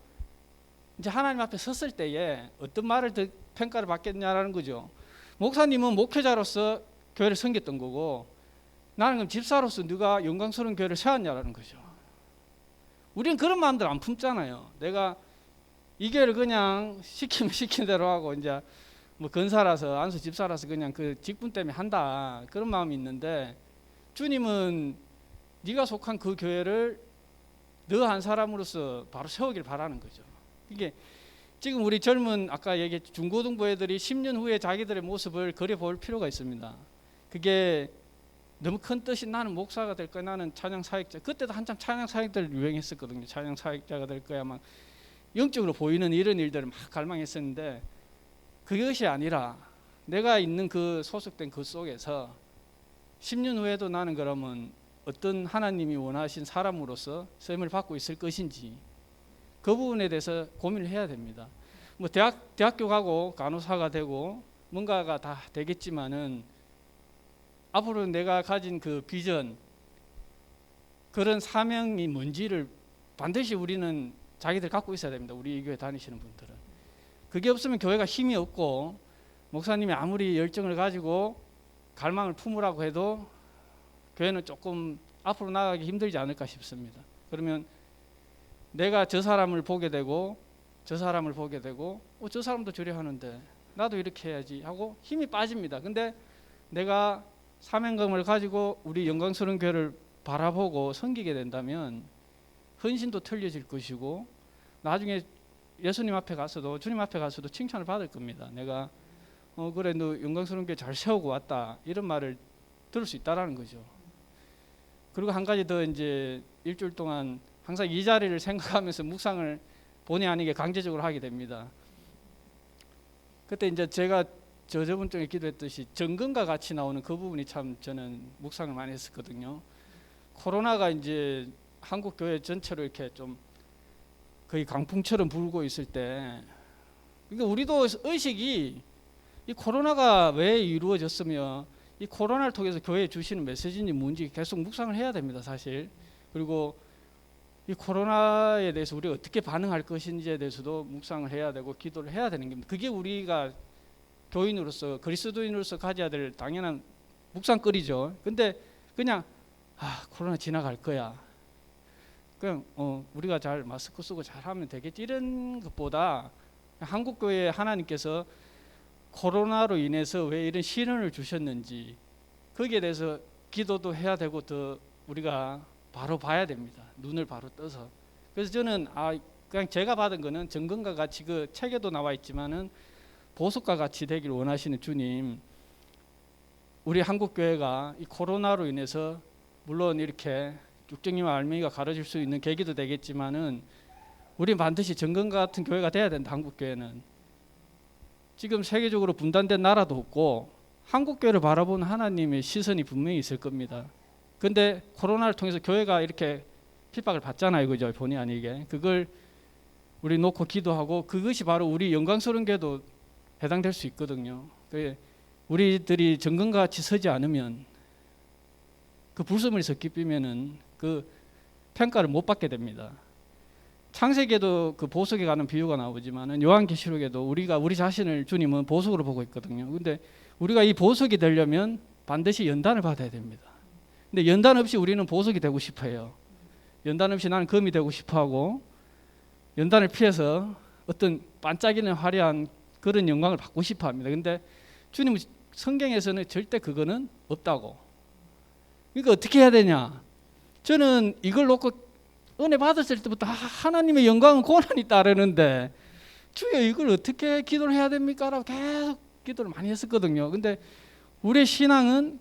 이제 하나님 앞에 섰을 때에 어떤 말을 평가를 받겠냐라는 거죠. 목사님은 목회자로서 교회를 섬겼던 거고 나는 그럼 집사로서 누가 영광스러운 교회를 세웠냐라는 거죠. 우리는 그런 마음들 안 품잖아요. 내가 이 교회를 그냥 시키면 시킨 대로 하고 이제 뭐 건사라서 안수 집사라서 그냥 그 직분 때문에 한다 그런 마음이 있는데 주님은 네가 속한 그 교회를 너 한 사람으로서 바로 세우길 바라는 거죠. 이게 지금 우리 젊은 아까 얘기했죠 중고등부 애들이 10년 후에 자기들의 모습을 그려볼 필요가 있습니다. 그게 너무 큰 뜻이 나는 목사가 될 거야 나는 찬양 사역자 그때도 한참 찬양 사역들 유행했었거든요. 찬양 사역자가 될 거야 막 영적으로 보이는 이런 일들을 막 갈망했었는데 그것이 아니라 내가 있는 그 소속된 그 속에서 10년 후에도 나는 그러면 어떤 하나님이 원하신 사람으로서 쓰임을 받고 있을 것인지 그 부분에 대해서 고민을 해야 됩니다. 뭐 대학교 가고 간호사가 되고 뭔가가 다 되겠지만은 앞으로 내가 가진 그 비전 그런 사명이 뭔지를 반드시 우리는 자기들 갖고 있어야 됩니다. 우리 이 교회 다니시는 분들은 그게 없으면 교회가 힘이 없고 목사님이 아무리 열정을 가지고 갈망을 품으라고 해도 교회는 조금 앞으로 나가기 힘들지 않을까 싶습니다. 그러면 내가 저 사람을 보게 되고 저 사람을 보게 되고 저 사람도 저래 하는데 나도 이렇게 해야지 하고 힘이 빠집니다. 근데 내가 사명감을 가지고 우리 영광스러운 교회를 바라보고 섬기게 된다면 헌신도 틀려질 것이고 나중에 예수님 앞에 가서도 주님 앞에 가서도 칭찬을 받을 겁니다. 내가 그래 너 영광스러운 교회 잘 세우고 왔다 이런 말을 들을 수 있다라는 거죠. 그리고 한 가지 더 이제 일주일 동안 항상 이 자리를 생각하면서 묵상을 본의 아니게 강제적으로 하게 됩니다. 그때 이제 제가 저번 주에 기도했듯이 정금과 같이 나오는 그 부분이 참 저는 묵상을 많이 했었거든요. 코로나가 이제 한국 교회 전체로 이렇게 좀 거의 강풍처럼 불고 있을 때, 그러니까 우리도 의식이 이 코로나가 왜 이루어졌으며 이 코로나를 통해서 교회에 주시는 메시지인지 뭔지 계속 묵상을 해야 됩니다, 사실. 그리고 이 코로나에 대해서 우리가 어떻게 반응할 것인지에 대해서도 묵상을 해야 되고 기도를 해야 되는 겁니다. 그게 우리가 교인으로서 그리스도인으로서 가져야 될 당연한 묵상거리죠. 근데 그냥 코로나 지나갈 거야. 그냥 우리가 잘 마스크 쓰고 잘하면 되겠지 이런 것보다 한국 교회에 하나님께서 코로나로 인해서 왜 이런 시련을 주셨는지 거기에 대해서 기도도 해야 되고 더 우리가 바로 봐야 됩니다. 눈을 바로 떠서. 그래서 저는 그냥 제가 받은 거는 정금과 같이 그 책에도 나와 있지만은 보석과 같이 되길 원하시는 주님, 우리 한국 교회가 이 코로나로 인해서 물론 이렇게 육정이와 알맹이가 가려질 수 있는 계기도 되겠지만은 우리 반드시 정금과 같은 교회가 돼야 된다. 한국 교회는 지금 세계적으로 분단된 나라도 없고 한국 교회를 바라보는 하나님의 시선이 분명히 있을 겁니다. 근데 코로나를 통해서 교회가 이렇게 핍박을 받잖아요, 그죠? 본의 아니게 그걸 우리 놓고 기도하고 그것이 바로 우리 영광스러운 교회도 해당될 수 있거든요. 우리들이 정금과 같이 서지 않으면 그 불순물이 섞이 삐면은 그 평가를 못 받게 됩니다. 창세기에도 그 보석에 관한 비유가 나오지만은 요한계시록에도 우리가 우리 자신을 주님은 보석으로 보고 있거든요. 근데 우리가 이 보석이 되려면 반드시 연단을 받아야 됩니다. 근데 연단 없이 우리는 보석이 되고 싶어요. 연단 없이 나는 금이 되고 싶어하고 연단을 피해서 어떤 반짝이는 화려한 그런 영광을 받고 싶어합니다. 근데 주님은 성경에서는 절대 그거는 없다고. 그러니까 어떻게 해야 되냐? 저는 이걸 놓고 은혜 받았을 때부터 하나님의 영광은 고난이 따르는데 주여 이걸 어떻게 기도를 해야 됩니까? 라고 계속 기도를 많이 했었거든요. 근데 우리의 신앙은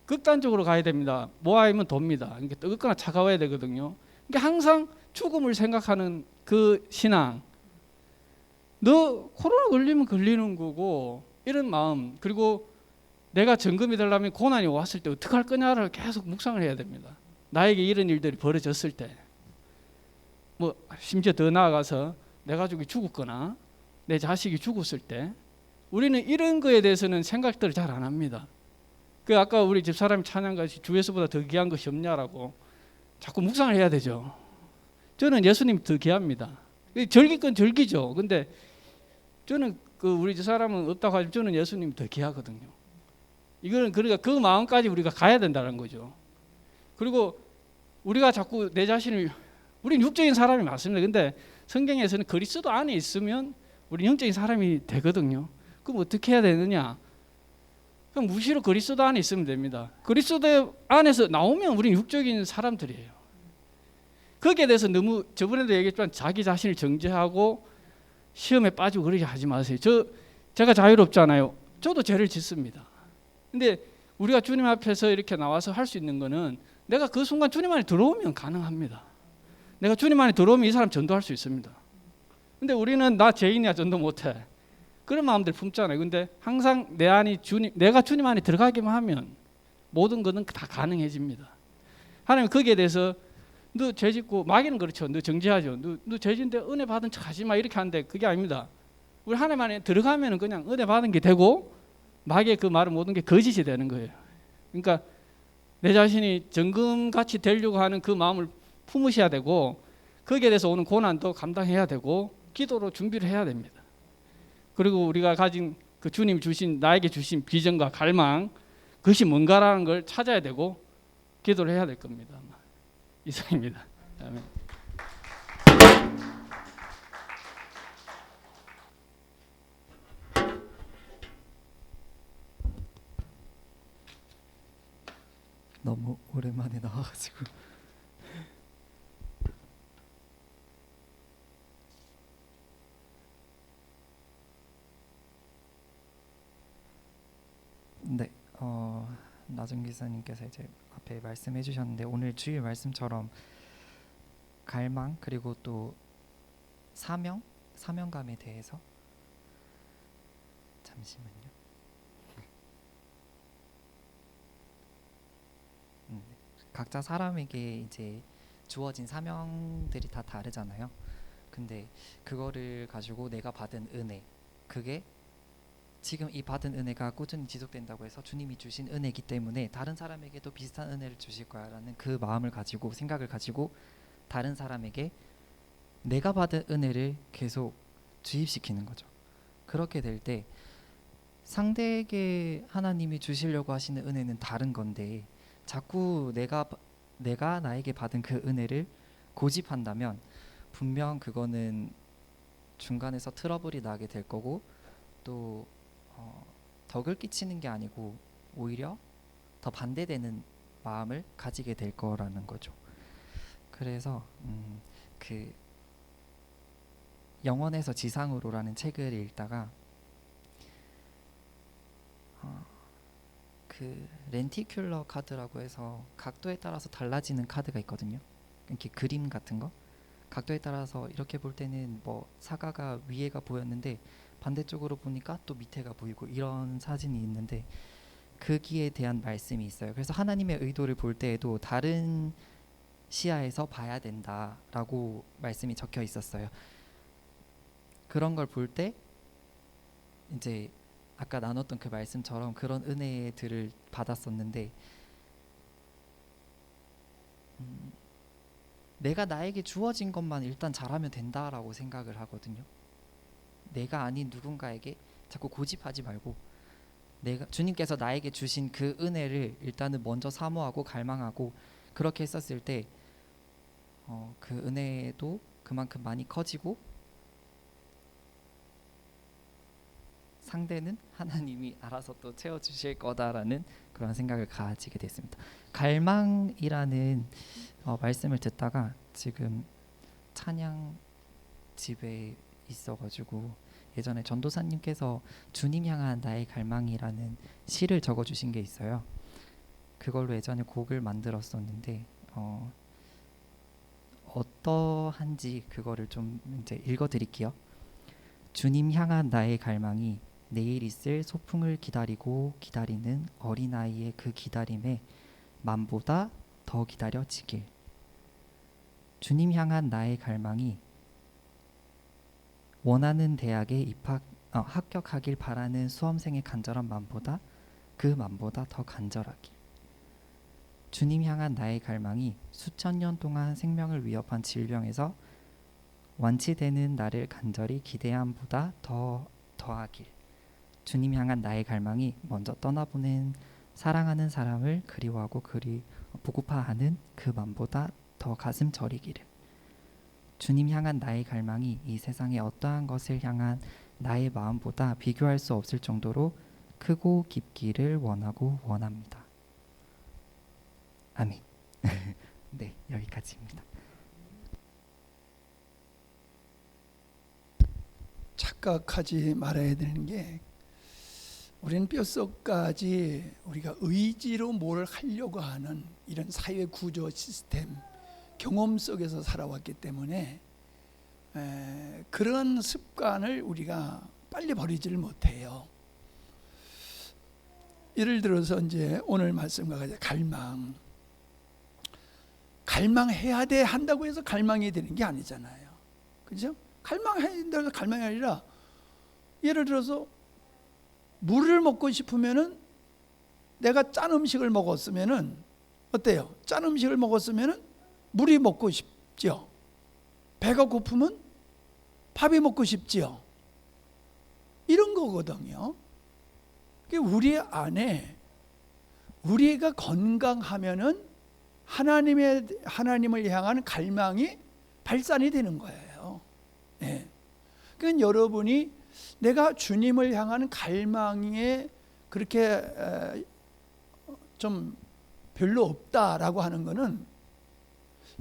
극단적으로 가야 됩니다. 모아이면 돕니다. 그러니까 뜨겁거나 차가워야 되거든요. 그러니까 항상 죽음을 생각하는 그 신앙, 너 코로나 걸리면 걸리는 거고 이런 마음, 그리고 내가 정금이 되려면 고난이 왔을 때 어떻게 할 거냐를 계속 묵상을 해야 됩니다. 나에게 이런 일들이 벌어졌을 때, 뭐 심지어 더 나아가서 내 가족이 죽었거나 내 자식이 죽었을 때 우리는 이런 거에 대해서는 생각들을 잘 안 합니다. 그 아까 우리 집사람이 찬양같이 주에서보다 더 귀한 것이 없냐라고 자꾸 묵상을 해야 되죠. 저는 예수님이 더 귀합니다. 절기 건 절기죠. 근데 저는 우리 집사람은 없다고 하지만 저는 예수님이 더 귀하거든요. 이거는 그러니까 그 마음까지 우리가 가야 된다는 거죠. 그리고 우리가 자꾸 내 자신을, 우리는 육적인 사람이 맞습니다. 근데 성경에서는 그리스도 안에 있으면 우리 영적인 사람이 되거든요. 그럼 어떻게 해야 되느냐? 그럼 무시로 그리스도 안에 있으면 됩니다. 그리스도 안에서 나오면 우리는 육적인 사람들이에요. 거기에 대해서 너무 저번에도 얘기했지만 자기 자신을 정죄하고 시험에 빠지고 그러지 하지 마세요. 제가 자유롭잖아요. 저도 죄를 짓습니다. 근데 우리가 주님 앞에서 이렇게 나와서 할 수 있는 거는 내가 그 순간 주님 안에 들어오면 가능합니다. 내가 주님 안에 들어오면 이 사람 전도할 수 있습니다. 근데 우리는 나 죄인이야 전도 못해. 그런 마음들 품잖아요. 근데 항상 내 안이 내가 주님 안에 들어가기만 하면 모든 것은 다 가능해집니다. 하나님 거기에 대해서 너 죄 짓고, 마귀는 그렇죠. 너 정죄하죠. 너 죄 짓는데 은혜 받은 척 하지 마 이렇게 하는데 그게 아닙니다. 우리 하나님 안에 들어가면 그냥 은혜 받은 게 되고 마귀의 그 말은 모든 게 거짓이 되는 거예요. 그러니까 내 자신이 정금같이 되려고 하는 그 마음을 품으셔야 되고 거기에 대해서 오는 고난도 감당해야 되고 기도로 준비를 해야 됩니다. 그리고 우리가 가진 그 주님 주신 나에게 주신 비전과 갈망 그것이 뭔가라는 걸 찾아야 되고 기도를 해야 될 겁니다. 이상입니다. 아멘. 너무 오랜만에 나와가지고 네, 나중 기사님께서 이제 앞에 말씀해 주셨는데 오늘 주일 말씀처럼 갈망 그리고 또 사명감에 대해서 잠시만요. 각자 사람에게 이제 주어진 사명들이 다 다르잖아요. 근데 그거를 가지고 내가 받은 은혜, 그게 지금 이 받은 은혜가 꾸준히 지속된다고 해서 주님이 주신 은혜이기 때문에 다른 사람에게도 비슷한 은혜를 주실 거야라는 그 마음을 가지고 생각을 가지고 다른 사람에게 내가 받은 은혜를 계속 주입시키는 거죠. 그렇게 될 때 상대에게 하나님이 주시려고 하시는 은혜는 다른 건데 자꾸 내가 나에게 받은 그 은혜를 고집한다면 분명 그거는 중간에서 트러블이 나게 될 거고 또 덕을 끼치는 게 아니고 오히려 더 반대되는 마음을 가지게 될 거라는 거죠. 그래서 그 영원에서 지상으로라는 책을 읽다가 그 렌티큘러 카드라고 해서 각도에 따라서 달라지는 카드가 있거든요. 이렇게 그림 같은 거 각도에 따라서 이렇게 볼 때는 뭐 사과가 위에가 보였는데 반대쪽으로 보니까 또 밑에가 보이고 이런 사진이 있는데 거기에 대한 말씀이 있어요. 그래서 하나님의 의도를 볼 때에도 다른 시야에서 봐야 된다라고 말씀이 적혀 있었어요. 그런 걸 볼 때 이제 아까 나눴던 그 말씀처럼 그런 은혜들을 받았었는데 내가 나에게 주어진 것만 일단 잘하면 된다라고 생각을 하거든요. 내가 아닌 누군가에게 자꾸 고집하지 말고 주님께서 나에게 주신 그 은혜를 일단은 먼저 사모하고 갈망하고 그렇게 했었을 때 그 은혜도 그만큼 많이 커지고 상대는 하나님이 알아서 또 채워주실 거다라는 그런 생각을 가지게 됐습니다. 갈망이라는 말씀을 듣다가 지금 찬양 집에 있어가지고 예전에 전도사님께서 주님 향한 나의 갈망이라는 시를 적어주신 게 있어요. 그걸로 예전에 곡을 만들었었는데 어떠한지 그거를 좀 이제 읽어드릴게요. 주님 향한 나의 갈망이 내일 있을 소풍을 기다리고 기다리는 어린아이의 그 기다림에 만보다 더 기다려지길. 주님 향한 나의 갈망이 원하는 대학에 합격하길 바라는 수험생의 간절한 마음보다 그 마음보다 더 간절하길. 주님 향한 나의 갈망이 수천 년 동안 생명을 위협한 질병에서 완치되는 나를 간절히 기대함보다 더하길. 주님 향한 나의 갈망이 먼저 떠나보낸 사랑하는 사람을 그리워하고 보고파하는 그 맘보다 더 가슴 저리기를. 주님 향한 나의 갈망이 이 세상의 어떠한 것을 향한 나의 마음보다 비교할 수 없을 정도로 크고 깊기를 원합니다. 아멘. 네, 여기까지입니다. 착각하지 말아야 되는 게 우리는 뼛속까지 우리가 의지로 뭘 하려고 하는 이런 사회 구조 시스템 경험 속에서 살아왔기 때문에 그런 습관을 우리가 빨리 버리지를 못해요. 예를 들어서 이제 오늘 말씀과 같이 갈망해야 돼 한다고 해서 갈망이 되는 게 아니잖아요. 그죠? 갈망해야 된다고 해서 갈망이 아니라 예를 들어서 물을 먹고 싶으면은 내가 짠 음식을 먹었으면은 어때요? 짠 음식을 먹었으면은 물이 먹고 싶죠. 배가 고프면 밥이 먹고 싶지요. 이런 거거든요. 우리 안에 우리가 건강하면은 하나님을 향한 갈망이 발산이 되는 거예요. 예. 그러니까 여러분이 내가 주님을 향한 갈망에 그렇게 좀 별로 없다라고 하는 것은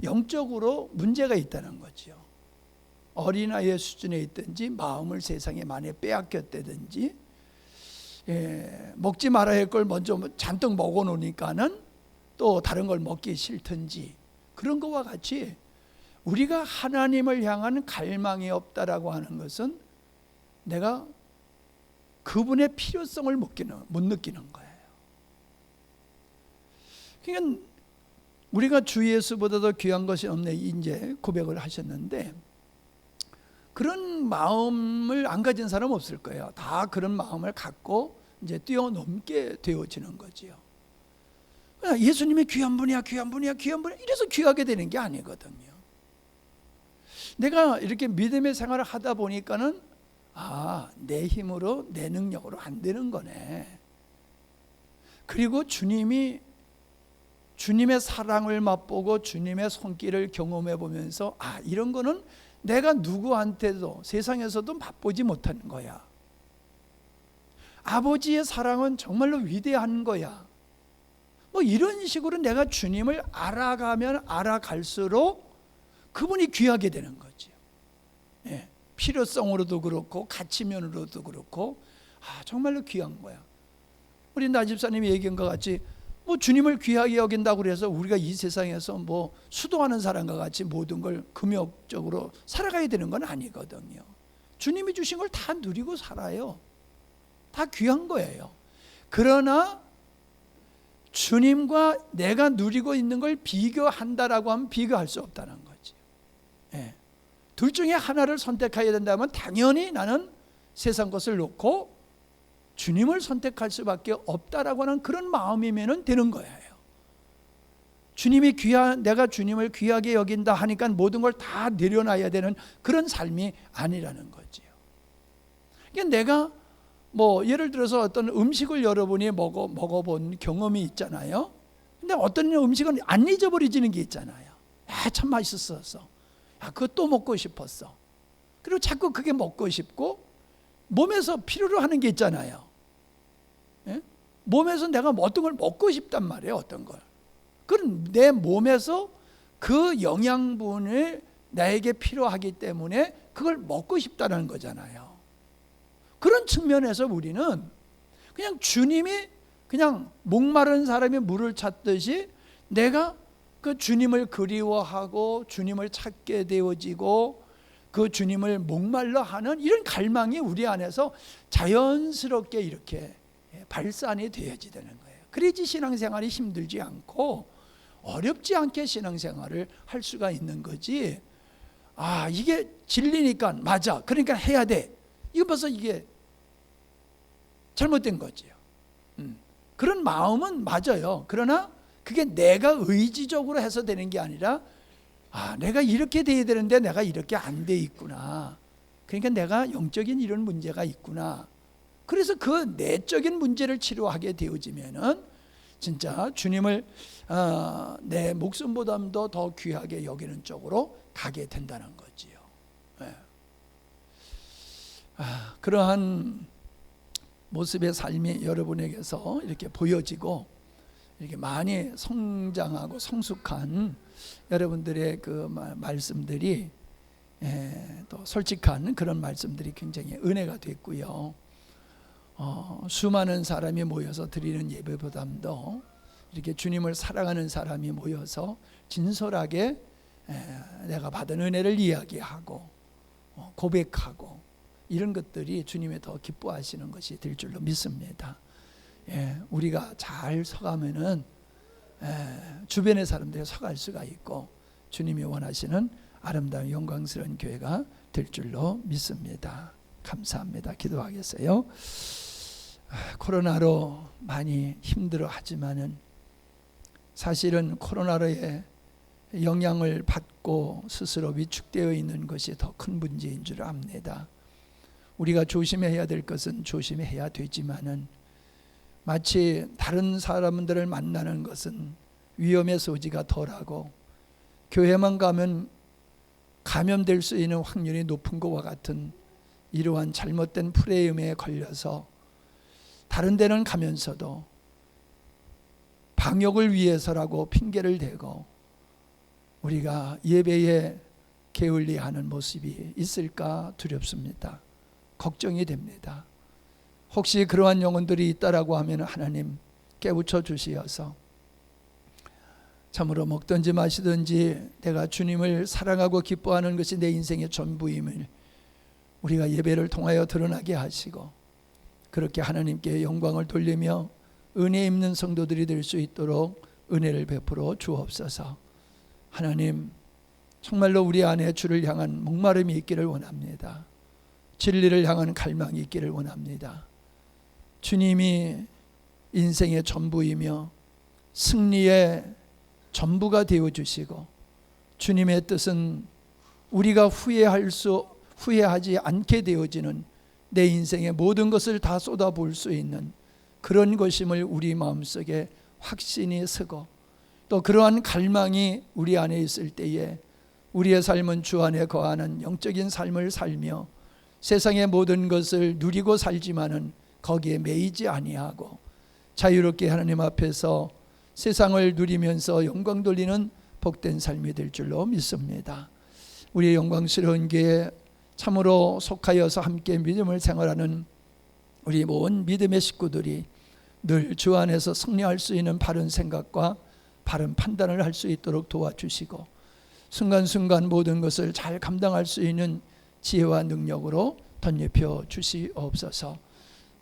영적으로 문제가 있다는 거죠. 어린아이의 수준에 있든지 마음을 세상에 많이 빼앗겼다든지, 먹지 말아야 할 걸 먼저 잔뜩 먹어놓으니까는 또 다른 걸 먹기 싫든지, 그런 것과 같이 우리가 하나님을 향한 갈망이 없다라고 하는 것은 내가 그분의 필요성을 못 느끼는 거예요. 그러니까 우리가 주 예수보다도 귀한 것이 없네, 이제 고백을 하셨는데, 그런 마음을 안 가진 사람 없을 거예요. 다 그런 마음을 갖고 이제 뛰어넘게 되어지는 거지요. 예수님이 귀한 분이야, 귀한 분이야, 귀한 분이야, 이래서 귀하게 되는 게 아니거든요. 내가 이렇게 믿음의 생활을 하다 보니까는 내 힘으로, 내 능력으로 안 되는 거네. 그리고 주님의 사랑을 맛보고 주님의 손길을 경험해 보면서 이런 거는 내가 누구한테도 세상에서도 맛보지 못하는 거야. 아버지의 사랑은 정말로 위대한 거야. 뭐 이런 식으로 내가 주님을 알아가면 알아갈수록 그분이 귀하게 되는 거죠. 예, 필요성으로도 그렇고 가치면으로도 그렇고 정말로 귀한 거야. 우리 나 집사님이 얘기한 것 같이 뭐 주님을 귀하게 여긴다고 그래서 우리가 이 세상에서 뭐 수도하는 사람과 같이 모든 걸 금욕적으로 살아가야 되는 건 아니거든요. 주님이 주신 걸 다 누리고 살아요. 다 귀한 거예요. 그러나 주님과 내가 누리고 있는 걸 비교한다라고 하면 비교할 수 없다는 거지. 예. 둘 중에 하나를 선택해야 된다면 당연히 나는 세상 것을 놓고 주님을 선택할 수밖에 없다라고 하는 그런 마음이면 되는 거예요. 내가 주님을 귀하게 여긴다 하니까 모든 걸 다 내려놔야 되는 그런 삶이 아니라는 거지요. 그러니까 내가 뭐 예를 들어서 어떤 음식을 여러분이 먹어본 경험이 있잖아요. 근데 어떤 음식은 안 잊어버려지는 게 있잖아요. 참 맛있었어. 그거 또 먹고 싶었어. 그리고 자꾸 그게 먹고 싶고 몸에서 필요로 하는 게 있잖아요. 예? 몸에서 내가 어떤 걸 먹고 싶단 말이에요. 어떤 걸. 그럼 내 몸에서 그 영양분을 나에게 필요하기 때문에 그걸 먹고 싶다는 거잖아요. 그런 측면에서 우리는 그냥 주님이 그냥 목마른 사람이 물을 찾듯이 내가 그 주님을 그리워하고 주님을 찾게 되어지고 그 주님을 목말라 하는 이런 갈망이 우리 안에서 자연스럽게 이렇게 발산이 되어지는 거예요. 그래야지 신앙생활이 힘들지 않고 어렵지 않게 신앙생활을 할 수가 있는 거지. 이게 진리니까 맞아, 그러니까 해야 돼, 이거 벌써 이게 잘못된 거지요. 그런 마음은 맞아요. 그러나 그게 내가 의지적으로 해서 되는 게 아니라 내가 이렇게 돼야 되는데 내가 이렇게 안 돼 있구나. 그러니까 내가 영적인 이런 문제가 있구나. 그래서 그 내적인 문제를 치료하게 되어지면은 진짜 주님을 내 목숨보다도 더 귀하게 여기는 쪽으로 가게 된다는 거지요. 네. 그러한 모습의 삶이 여러분에게서 이렇게 보여지고 이렇게 많이 성장하고 성숙한 여러분들의 그 말씀들이 또 솔직한 그런 말씀들이 굉장히 은혜가 됐고요. 수많은 사람이 모여서 드리는 예배보다도 이렇게 주님을 사랑하는 사람이 모여서 진솔하게 내가 받은 은혜를 이야기하고 고백하고 이런 것들이 주님이 더 기뻐하시는 것이 될 줄로 믿습니다. 우리가 잘 서가면은 주변의 사람들이 서갈 수가 있고 주님이 원하시는 아름다운 영광스러운 교회가 될 줄로 믿습니다. 감사합니다. 기도하겠어요. 코로나로 많이 힘들어하지만은 사실은 코로나로의 영향을 받고 스스로 위축되어 있는 것이 더 큰 문제인 줄 압니다. 우리가 조심해야 될 것은 조심해야 되지만은 마치 다른 사람들을 만나는 것은 위험의 소지가 덜하고 교회만 가면 감염될 수 있는 확률이 높은 것과 같은 이러한 잘못된 프레임에 걸려서 다른 데는 가면서도 방역을 위해서라고 핑계를 대고 우리가 예배에 게을리하는 모습이 있을까 두렵습니다. 걱정이 됩니다. 혹시 그러한 영혼들이 있다라고 하면 하나님 깨우쳐 주시어서 참으로 먹든지 마시든지 내가 주님을 사랑하고 기뻐하는 것이 내 인생의 전부임을 우리가 예배를 통하여 드러나게 하시고 그렇게 하나님께 영광을 돌리며 은혜 입는 성도들이 될 수 있도록 은혜를 베풀어 주옵소서. 하나님 정말로 우리 안에 주를 향한 목마름이 있기를 원합니다. 진리를 향한 갈망이 있기를 원합니다. 주님이 인생의 전부이며 승리의 전부가 되어주시고 주님의 뜻은 우리가 후회하지 않게 되어지는 내 인생의 모든 것을 다 쏟아부을 수 있는 그런 것임을 우리 마음속에 확신이 서고 또 그러한 갈망이 우리 안에 있을 때에 우리의 삶은 주 안에 거하는 영적인 삶을 살며 세상의 모든 것을 누리고 살지만은 거기에 매이지 아니하고 자유롭게 하나님 앞에서 세상을 누리면서 영광 돌리는 복된 삶이 될 줄로 믿습니다. 우리의 영광스러운 교회에 참으로 속하여서 함께 믿음을 생활하는 우리 모든 믿음의 식구들이 늘 주 안에서 승리할 수 있는 바른 생각과 바른 판단을 할 수 있도록 도와주시고 순간순간 모든 것을 잘 감당할 수 있는 지혜와 능력으로 덧입혀 주시옵소서.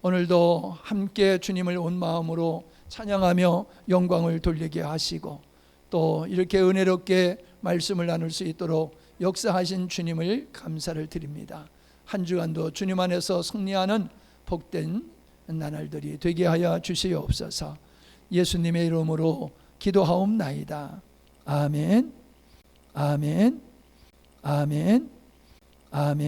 오늘도 함께 주님을 온 마음으로 찬양하며 영광을 돌리게 하시고 또 이렇게 은혜롭게 말씀을 나눌 수 있도록 역사하신 주님을 감사를 드립니다. 한 주간도 주님 안에서 승리하는 복된 나날들이 되게 하여 주시옵소서. 예수님의 이름으로 기도하옵나이다. 아멘. 아멘. 아멘. 아멘.